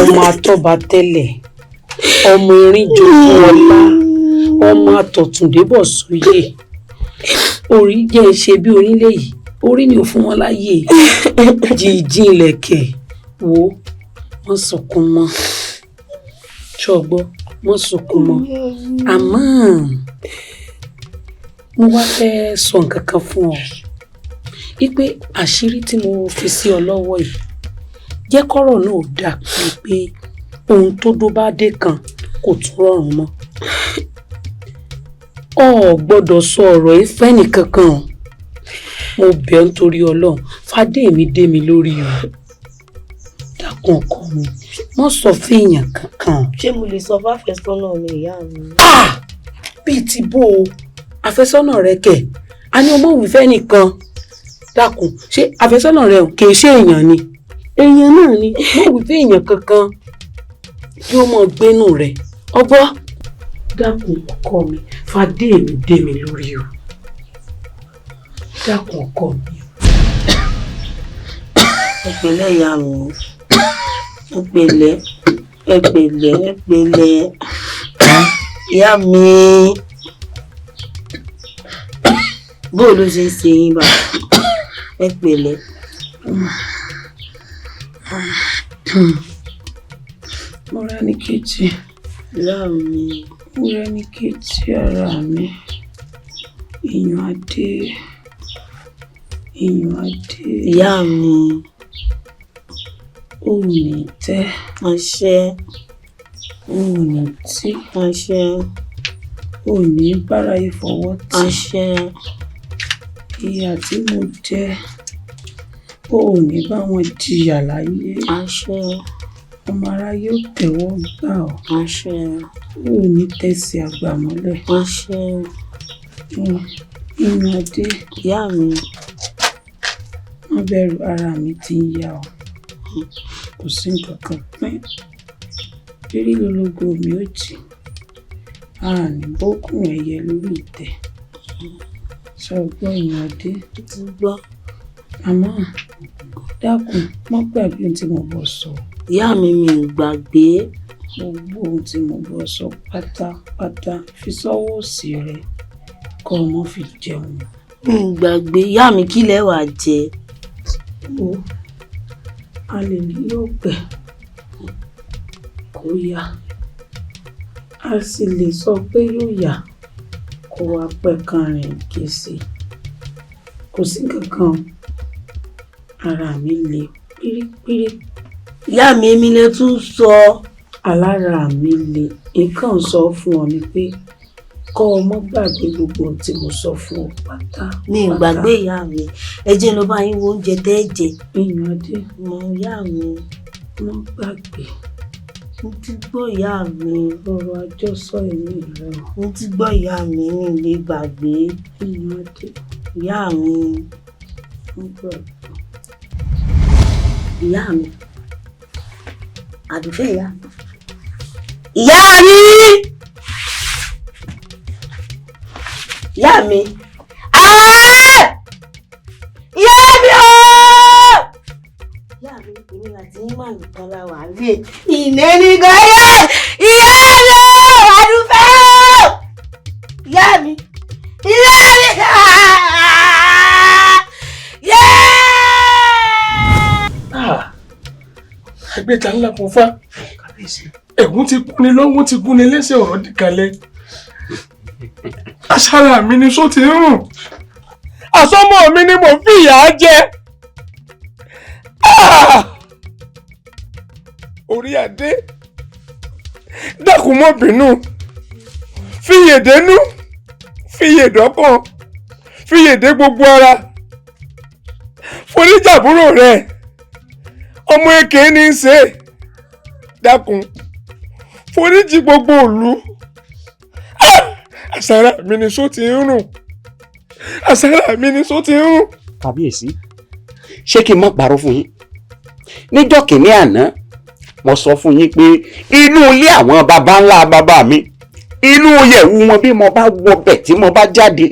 ọmọ atọ́ba tẹ́lẹ̀ ọmọ erin jogún ọlá ọmọ àtọ̀túndébọ̀ sóyè orí jẹ́ ṣe bí onílé yìí orí ni ò fún wọn láyè jíjí ilẹ̀kẹ̀ wo wọ́n sunkún mọ́ ṣọgbọ́ wọ́n sunkún mọ́ àmọ́ mo wá fẹ́ sọ nǹkan kan fún ọ wípé àṣírí tí mo fi sí ọ lọ́wọ́ yìí jẹ́ kọ́rọ̀ náà dà pé ohun tó dó bá dé kan kò tún rọrùn mọ́ ọ gbọ́dọ̀ sọ ọ̀rọ̀ yìí fẹ́ni kankan o mo bẹ̀ ọ́ nítorí Ọlọ́run fàdé mi dé mi lórí o dákun ọkọ mi wọ́n sọ fẹ́yàn kankan. ṣé mo lè sọ fáfẹ́sọ́nà mi ìyá mi. bíi ti bó o àfẹ́sọ́nà rẹ kẹ̀ a ní ọmọ òwúfẹ́ nìkan dákun ṣé àfẹ́sọ́nà rẹ kì í ṣe èèyàn ni èèyàn náà ni mo òwúfẹ́ èèyàn kankan kí ó mọ gbénú rẹ ọgbọ́ dákun ọkọ mi fàdé mi dé mi lórí o dákun ọkọ mi. ẹ̀pẹ̀lẹ́ ìyá mi ẹ̀pẹ̀lẹ́ ìyá mi bó ló ṣe ń ṣe yín bá ẹ̀pẹ̀lẹ́. mo rẹ́ ní kejì ìyá mi mo rẹ́ ní kejì ara mi èèyàn adé ìyá mi ò ní tẹ́ àṣẹ ò ní tí àṣẹ ò ní báráyé fọwọ́ tì àṣẹ ìyà tí mo jẹ ò ní bá wọn jìyà láyé àṣẹ ọmọ aráyé ò tẹ́wọ́ gbà ọ́ àṣẹ ò ní tẹ̀sí àgbà mọ́lẹ̀ àṣẹ ìyàn adé ìyá mi má bẹ̀rù ara mi ti ń yá ọ kò sí nǹkan kan pín rírí lológo mi ò jì àní bókùn ẹyẹ lórí ìtẹ́ ṣọgbọ́n ìyàn adé gbọ́ àmọ́ dákun má gbàgbé ohun tí mo bọ̀ sọ. ìyá mi mi ò gbàgbé. gbogbo ohun tí mo bọ̀ sọ pátápátá fi sọ́wọ́ òsì rẹ kọ́ ọmọ fi jẹun. mi ò gbàgbé ìyá mi kí lẹ wá jẹ. ó a lè ní yóò pẹ́ kó yá a sì lè sọ pé yóò yá kó wá pẹ́ kan rìn kése kò sí kankan ara mi le pírípírí ìyá mi èmi lè tún sọ alára mi le nǹkan sọ fún ọ ni pé kọ́ ọmọ gbàgbé gbogbo ohun tí mo sọ fún ọ pátá. mi ì gbàgbé ìyá mi ẹ jẹ́ ló bá yín wo oúnjẹ tẹ́ ẹ jẹ. ìyànjú mo ìyá mi mo gbàgbé. mo ti gbọ́ ìyá mi. ọ̀rọ̀ àjọsọ èmi rẹ. mo ti gbọ́ ìyá mi mi lè gbàgbé. ìyànjú ìyá mi. mo gbàgbé. ìyá mi àdùfẹ́ ìyá mi. ìyá mi. ìyá mi. ìyá mi ooo. ìyá mi èmi àti yín máa nìkan la wà lé. ìnẹ́nìkan yẹ ìyá mi ooo àdùfẹ́ ooo. ìyá mi. ìyá mi. Àgbẹ̀ta ńlá kan fá. Ẹ̀gún ti gún ni lọ́wọ́ ti gún ni lẹ́sẹ̀ ọ̀rọ̀ dìkalẹ̀. Aṣára mi ni só ti ń rùn. Àsọmọ mi ni mo fi ìyà jẹ. Orí adé. Dákun mọ́ bínú. Fiyèdénú. Fiyèdọ́kàn. Fiyèdé gbogbo ara. Foríjàbúrò rẹ̀. Ọmọ èké ní í ṣe. Dákun. Foríjì gbogbo ìlú. Àṣàrà mi ni só ti ń rùn. Àṣàrà mi ni só ti ń rùn. Kábíyèsí, ṣé kí n má parọ́ fún yín? Níjọ́ kìíní àná, mo sọ fún yín pé inú ilé àwọn baba ńlá bàbá mi, inú yẹ̀wù wọn bí mo bá wọbẹ̀ tí mo bá jáde,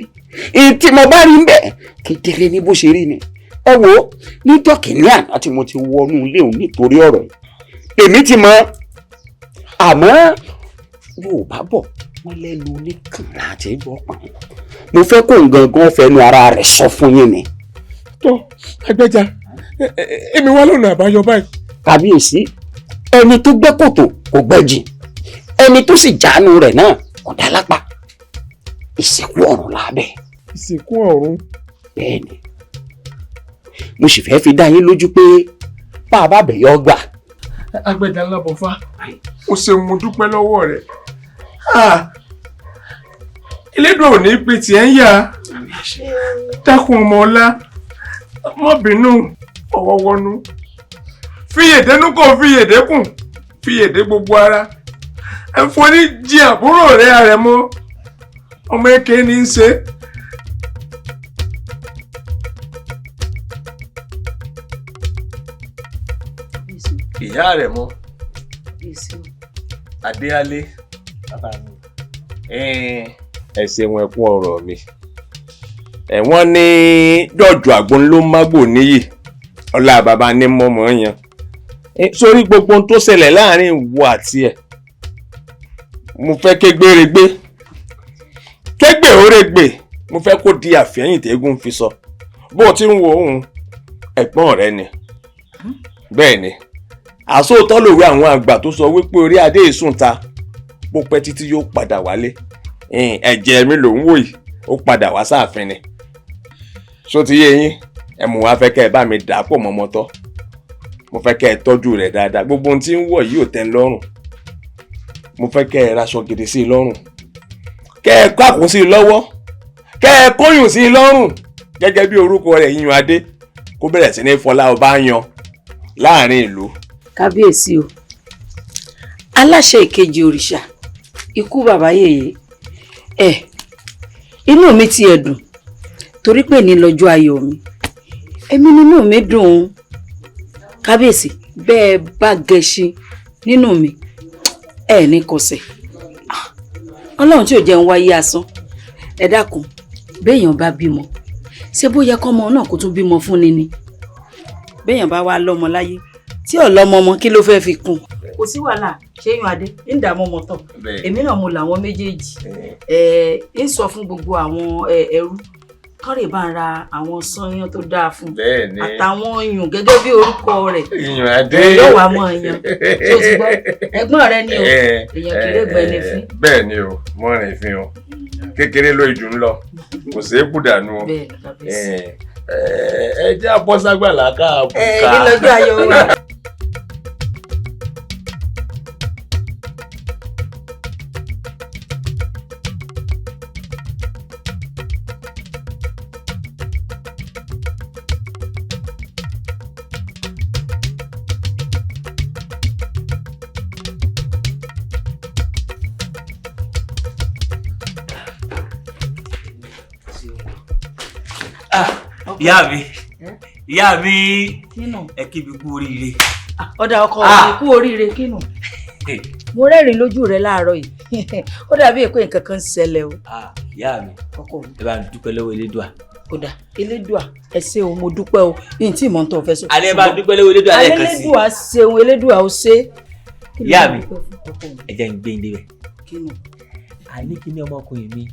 tí mo bá rí bẹ́ẹ̀ kedere ní bó ṣe rí ni. Ẹ wo, níjọ́ kìíní àná tí mo ti wọnú ilé òun nítorí ọ̀rọ̀ yìí, èmi ti mọ̀, àmọ́ Yorùbá bọ̀ wọ́n lẹ́nu oníkànlá àti ìgbọ́pọ̀. Mo fẹ́ kó gangan fẹnu ara rẹ̀ sọ fún yín ni. Tó Ẹgbẹ́ja, èmi wá lọ́nà àbáyọ báyìí. Kábíyèsí, ẹni tó gbẹ́ kòtò kò gbẹ́jì, ẹni tó sì jánu rẹ̀ náà kò dá lápá. Ìsìnkú ọ̀run lábẹ́. Ìsìnkú ọ̀run. Bẹ́ẹ̀ni, mo sì fẹ́ fi dá yín lójú pé bá a bá bẹ̀yọ́ gbà. Àgbẹ̀dá ńlá bọ̀fá, o ṣeun mo dúpẹ́ lọ́wọ́ rẹ̀. Elédùn ò ní pé tiẹ̀ ń yà. Dákun ọmọ ọlá, má bínú ọwọ́ wọnú. Fiyèdénú kò fiyèdékùn, fiyèdé gbogbo ara. Ẹ forí jì àbúrò rẹ̀ Àrẹ̀mọ. Ọmọ èké ní í ṣe. Ìyá Àrẹ̀mọ. Adéálé. Ẹ ṣeun ẹ kú ọ̀rọ̀ mi. Wọ́n ní dọ̀jọ̀ àgbọn ló mágbò níyì ọlá bàbá ní mọ́mọ́ yan. Sórí gbogbo ohun tó ṣẹlẹ̀ láàrin ìwọ àti ẹ̀, mo fẹ́ kégbéregbé kégbè órégbè, mo fẹ́ kó di àfẹ́yìn tẹ́gùn fi sọ. Bó o ti ń wo òun ẹ̀gbọ́n rẹ ni. Bẹ́ẹ̀ ni àsóòtọ́ lòwe àwọn àgbà tó sọ wípé orí adé ìsúnta bó pẹ́ títí yóò padà wálé. Ẹ̀jẹ̀ mi ló ń wò yìí ó padà wá sáàfin ni. Ṣó ti yé yín? Ẹ mú wá fẹ́ kẹ́ ẹ bá mi dà pọ̀ mọ́ mọ́tọ́. Mo fẹ́ kẹ́ ẹ tọ́jú rẹ̀ dáadáa. Gbogbo ohun tí ń wọ̀ yìí ò tẹ́ ń lọ́rùn. Mo fẹ́ kẹ́ ẹ raṣọ gidi sí i lọ́rùn. Kẹ́ ẹ kákùn sí i lọ́wọ́. Kẹ́ ẹ kóyùn sí i lọ́rùn. Gẹ́gẹ́ bí orúkọ rẹ̀ yíyan adé kó bẹ̀rẹ̀ sí ní fọlá ọba yan láàrin ìlú. Kábíyèsí o, aláṣẹ ìkejì òrìṣà ikú bàbá yèyé, inú mi ti ẹ̀dùn torí pé ní lọ́jọ́ ayọ̀ mi, èmi nínú mi dùn ún. Kábíyèsí, bẹ́ẹ̀ bá gẹṣin nínú mi ní kọsẹ̀. Ọlọ́run tí ò jẹun wáyé asán. Ẹ dákun, béèyàn bá bímọ ṣé bó yẹ kọ́mọ náà kó tún bímọ fún ni. Béèyàn bá wá lọ́mọ láyé tí ọlọmọ ọmọ kí ló fẹ́ fi kún. Kò sí wàhálà, ṣéyún adé ń dààmú ọmọ tán, èmi náà mo làwọn méjèèjì. Ń sọ fún gbogbo àwọn ẹrú kán lè bá ń ra àwọn sányán tó dáa fún àtàwọn iyùn gẹ́gẹ́ bí orúkọ rẹ̀. Iyùn adé yóò wá mọ iyàn tó ti gbọ́. Ẹ̀gbọ́n rẹ ni o, èèyàn kì í gbẹ ní fín. Bẹ́ẹ̀ ni o, mọ́rin fi hàn kékeré ló ìjù ń lọ kò sí é kúdànù o. Ẹ jẹ́ àbọ́ságbàlá ká àbùká. Ní lọ́jọ́ ayọ̀ wa. ìyá mi ẹ kí mi kú oríire. ọ̀dà ọkọ mi kú oríire kínú mo rẹ́rìn lójú rẹ láàárọ̀ yìí ó dàbí èpè nǹkan kan ń ṣẹlẹ̀ o. ìyá mi ẹ bá ń dúpẹ́ lọ́wọ́ elédùà. kódà elédùà ẹ ṣé o mo dúpẹ́ o ní tí ìmọ̀ tó fẹ́ sọ. alẹ́ bá dúpẹ́ lọ́wọ́ elédùà lẹ́ẹ̀kan sí. elédùà ṣeun elédùà ó ṣe. ìyá mi ẹ jẹ́ ń gbé ilé rẹ̀. àní kí ni ọmọkùnrin mi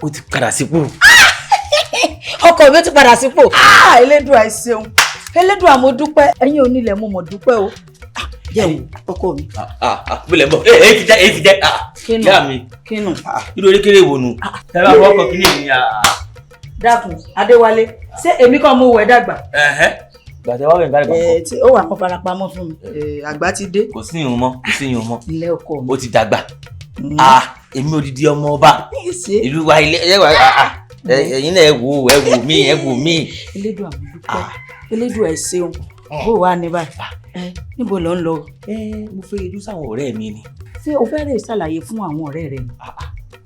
ó ti padà sípò. ọkọ mi ó ti padà sípò. elédùà ẹ ṣeun elédùà mo dúpẹ́ ẹ̀yin onílẹ̀ mo mọ̀ dúpẹ́ o. jẹ́wọ́ ọkọ mi. bílẹ̀ ń bọ̀ èyí ti jẹ́ ìyá mi irú erékeré wo nu. ẹ bá wọ́pọ̀ kí ni ìyá. dákun Adéwálé ṣé èmi kan mo wẹ̀ dàgbà. gbàtẹ́ wá wẹ̀ ń dàgbà kọ́. tí ó wà kan farapamọ́ fún mi àgbà ti dé. kò sí ìyún mọ́ kò sí ìyún mọ́. ilé ọkọ mi. ó ti dàgbà. èmi odidi ọmọ ọba ìlú wa ilé ẹ̀yin náà ẹ wò mí. elédùà mo dúpẹ́ elédùà ẹ ṣeun bó wà ní báyìí níbo ló ń lọ. mo fẹ́ yẹjú sáwọn ọ̀rẹ́ mi ni. ṣé o fẹ́ rè ṣàlàyé fún àwọn ọ̀rẹ́ rẹ ni.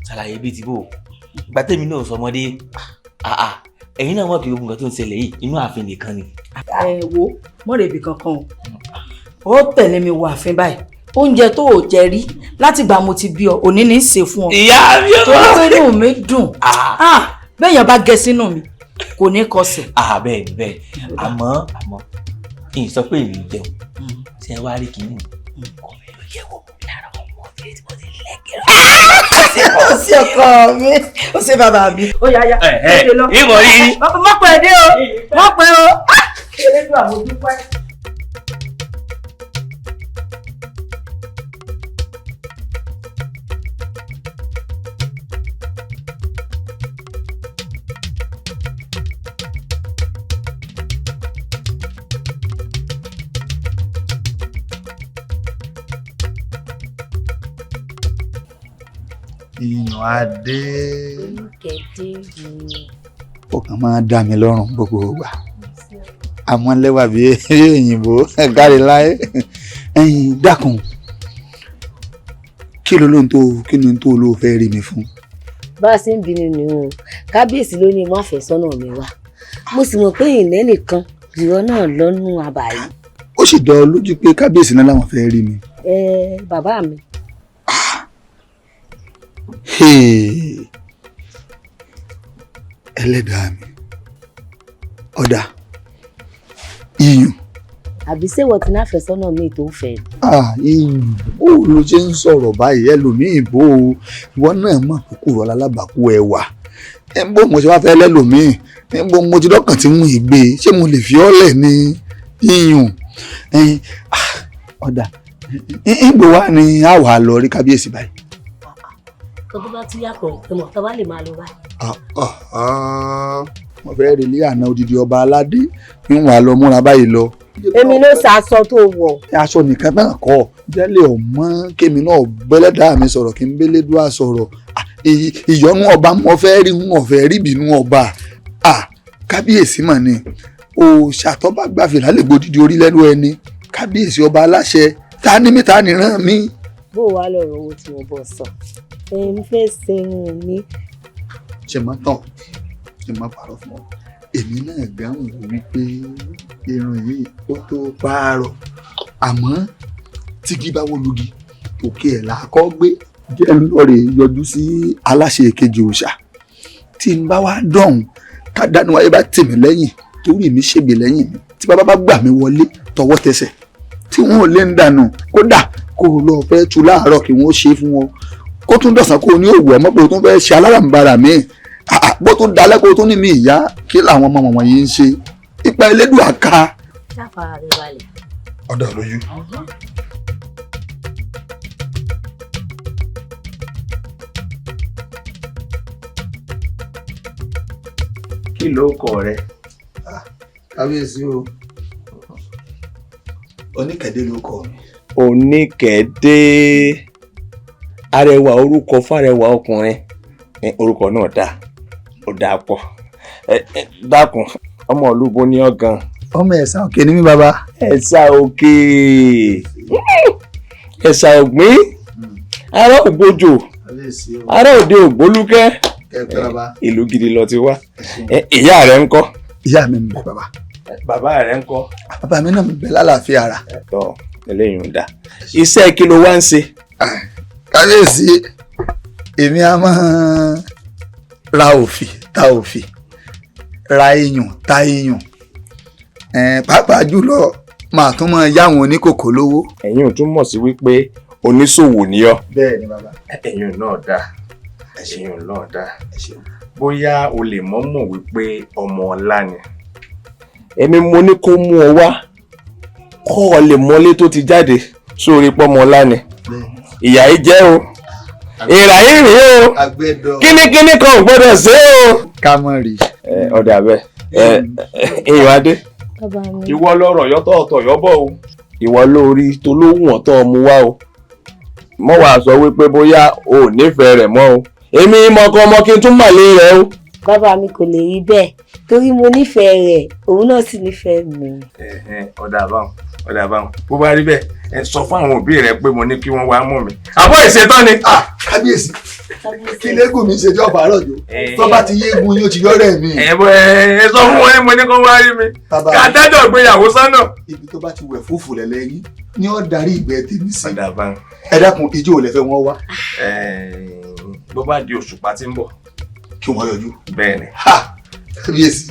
ṣàlàyé bíi ti bò ìgbà tèmi náà sọmọdé ẹ̀yin náà wọ́n kì í gbogbo nǹkan tó ń ṣẹlẹ̀ yìí inú ààfin nìkan ni. wo mọ̀rẹ̀bì kankan o ó tẹ̀lé mi wọ ààfin báyìí oúnjẹ tó o jẹ rí látìgbà mo ti bí ọ òní ní í ṣe fún ọ. ìyá mi ò tó pé inú mi dùn bẹ́ẹ̀yàn bá gẹ sínú mi kò ní kọsẹ̀. bẹ́ẹ̀ àmọ́ kì í sọ pé èmi jẹun tí ẹ wá rí kìíní kò rí ló yẹ wò lára ọmọ tí mo ti lẹ́gẹ̀rẹ́. ó ṣe ọkọ mi ó ṣe bàbá mi ó yá ìmọ̀ rí. mọ̀pẹ́ dé o mọ̀pẹ́ o elédùn àmójúpẹ́. Iyàn adé ó kàn máa dá mi lọ́rùn gbogbo ìgbà àmọ́ lẹ́wà bí òyìnbó kárí láyé ẹ̀yin dákun kí ló ń tó olóò fẹ́ rí mi fún. bá a ṣe ń bínú ni o kábíyèsí ló ní má fẹ́ sọ́nà mi wá mo sì mọ̀ pé ìlẹ́ nìkan ìwọ náà lọ́nù àbàyí. ó sì dá ọ lójú pé kábíyèsí náà làwọn fẹ́ rí mi. bàbá mi. Ẹlẹ́dàá mi ọ̀dà iyùn. àbí ṣéwọ tí náà fẹsọ́nà mi tó fẹ́. iyùn ó ló ṣe ń sọ̀rọ̀ báyìí ẹlòmíì bó o ìwọ náà mọ̀ pé kò rọlá lábàkú ẹwà bó mo ṣe wá fẹ́ lẹ́lòmíì bó mo ti dọ́kàn tí wọ́n gbé ṣé mo lè fi ọ́lẹ̀ ní iyùn ọ̀dà ìgbò wa ni a wà lọ rí kábíyèsí báyìí. tó bá tún yàtọ̀ ìtọ́mọ̀ tó bá lè máa lọ báyìí. mo fẹ́ rí ilé àná odidi ọba aládé ń wà lọ múra báyìí lọ. èmi ló ṣaṣọ tó wọ̀. aṣọ nìkan náà kọ́ jẹ́lẹ̀ ọmọ kémi náà bẹ́lẹ́dà mi sọ̀rọ̀ kí n bẹ́lẹ́dùá sọ̀rọ̀ ìyọnu ọba mo fẹ́ rí wọn fẹ́ rí ìbínú ọba kábíyèsí mà ni òòṣàtọ́ bá gbàfẹ́ lálẹ́ gbòdìdí orí lẹ́nu ẹni kábíyèsí ọba aláṣẹ ta ni mí ta ni rán mi. bó wàá lọ̀rọ̀ owó tí mo bọ̀ sọ èmi fẹ́ ṣe irun mi. ṣe máa tán ṣe máa pààrọ̀ fún ọ èmi náà dáhùn wípé irun yìí ó tó pààrọ̀ àmọ́ tígi bá wó lugi òkè ẹ̀ làákọ́ gbé jẹ́ lọ́ọ̀rẹ́ yọjú sí aláṣẹ èkejì òòṣà tí n bá wá dọ̀hún ká dánú wáyé bá tèmi lẹ́yìn torí mi ṣègbè lẹ́yìn mi tí bàbá bá gbà mí wọlé tọwọ́ tẹsẹ̀ tí wọn ò lè ń dànù kódà kó o lọ fẹ́ tu láàárọ̀ kí wọ́n ṣe fún wọn kó tún dọ̀sán kó o ní òwú ọmọ pé o tún fẹ́ ṣe alárànbarà mi bó tún dalẹ́ kó o tún ní mi ìyá kí làwọn ọmọ wọ̀nyí ń ṣe ipa elédùn àká. sáfara rẹ balẹ̀. ọ̀dọ̀ lójú. kí ló kọ rẹ. kábíyèsí o oníkẹ̀dé ló kọ mi. oníkẹ̀dé arẹwà orúkọ fárẹwà ọkùnrin orúkọ náà dáa pọ̀ dákun ọmọ olúbo ní ọgàn. ọmọ ẹ̀sà òkè ni mí bàbá. ẹ̀sà òkè ẹ̀sà ògbín ará ògbójò ará òde ògbólúkẹ́ ìlú gidi lọ ti wá ìyá rẹ ńkọ́. ìyá mi ń bẹ bàbá. bàbá rẹ ń kọ́. bàbá mi náà ń bẹ lálàáfíà ara. tọ́ eléyìí ń dà iṣẹ́ kí ló wá ń ṣe. kábíyèsí èmi á máa ra òfì ta òfì ra iyùn ta iyùn pàápàá jùlọ màá tún máa yáwọn oníkòkò lówó. ẹ̀yin ò túmọ̀ sí wípé oníṣòwò ni ọ́. bẹ́ẹ̀ ni bàbá. ẹ̀yin náà dáa ẹ̀yin náà dáa bóyá o lè mọ̀ wípé ọmọ ọlá ni. èmi mo ní kó mú ọ wá kọ́ ọ lè mọ́lé tó ti jáde sórí pọ́mọ ọlá ni. ìyá yìí jẹ́ o ìrà yìí rèé o kínníkínní kan ò gbọ́dọ̀ ṣe o. ká mọ̀ rí. ọ̀dà bẹ́ẹ̀ èèyàn adé ìwọ lọ́rọ̀ yọ́tọ̀ ọ̀tọ̀ yọ́bọ̀ o ìwọ lórí tó lóhùn ọ̀tọ̀ mu wá o mọ́ wàá sọ wípé bóyá o ò nífẹ̀ẹ́ rẹ̀ mọ́ o èmi mọ̀kàn ọmọ kí n tún màlẹ́ rẹ̀ o. bàbá mi kò lè rí bẹ́ẹ̀ torí mo nífẹ̀ẹ́ rẹ̀ òun náà sì nífẹ̀ẹ́ mi. ọ̀dà àbáwọn bó bá rí bẹ́ẹ̀ ẹ sọ fún àwọn òbí rẹ pé mo ní kí wọ́n wá mọ̀ mi. àbọ̀ ìṣètọ́ ni. kábíyèsí kí lẹ́gùn mi ṣe jọ́ bàárọ̀ jò tó bá ti yégun yóò ti yọ́rẹ̀ mi. ẹ sọ fún wọn mo ní kó wá rí mi ká dájọ́ ìgbéyàwó sọ́nà. ibi tó bá ti wẹ̀ fúfú lẹ́lẹ́yìn ni ó darí ìgbẹ́ tèmi sí. ẹ dákun ijó ò lè fẹ́ wọn wá. ló bá di òṣùpá tí ń bọ̀. kí wọ́n yọjú. bẹ́ẹ̀ ni. kábíyèsí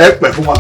ẹ pẹ́ fún wa.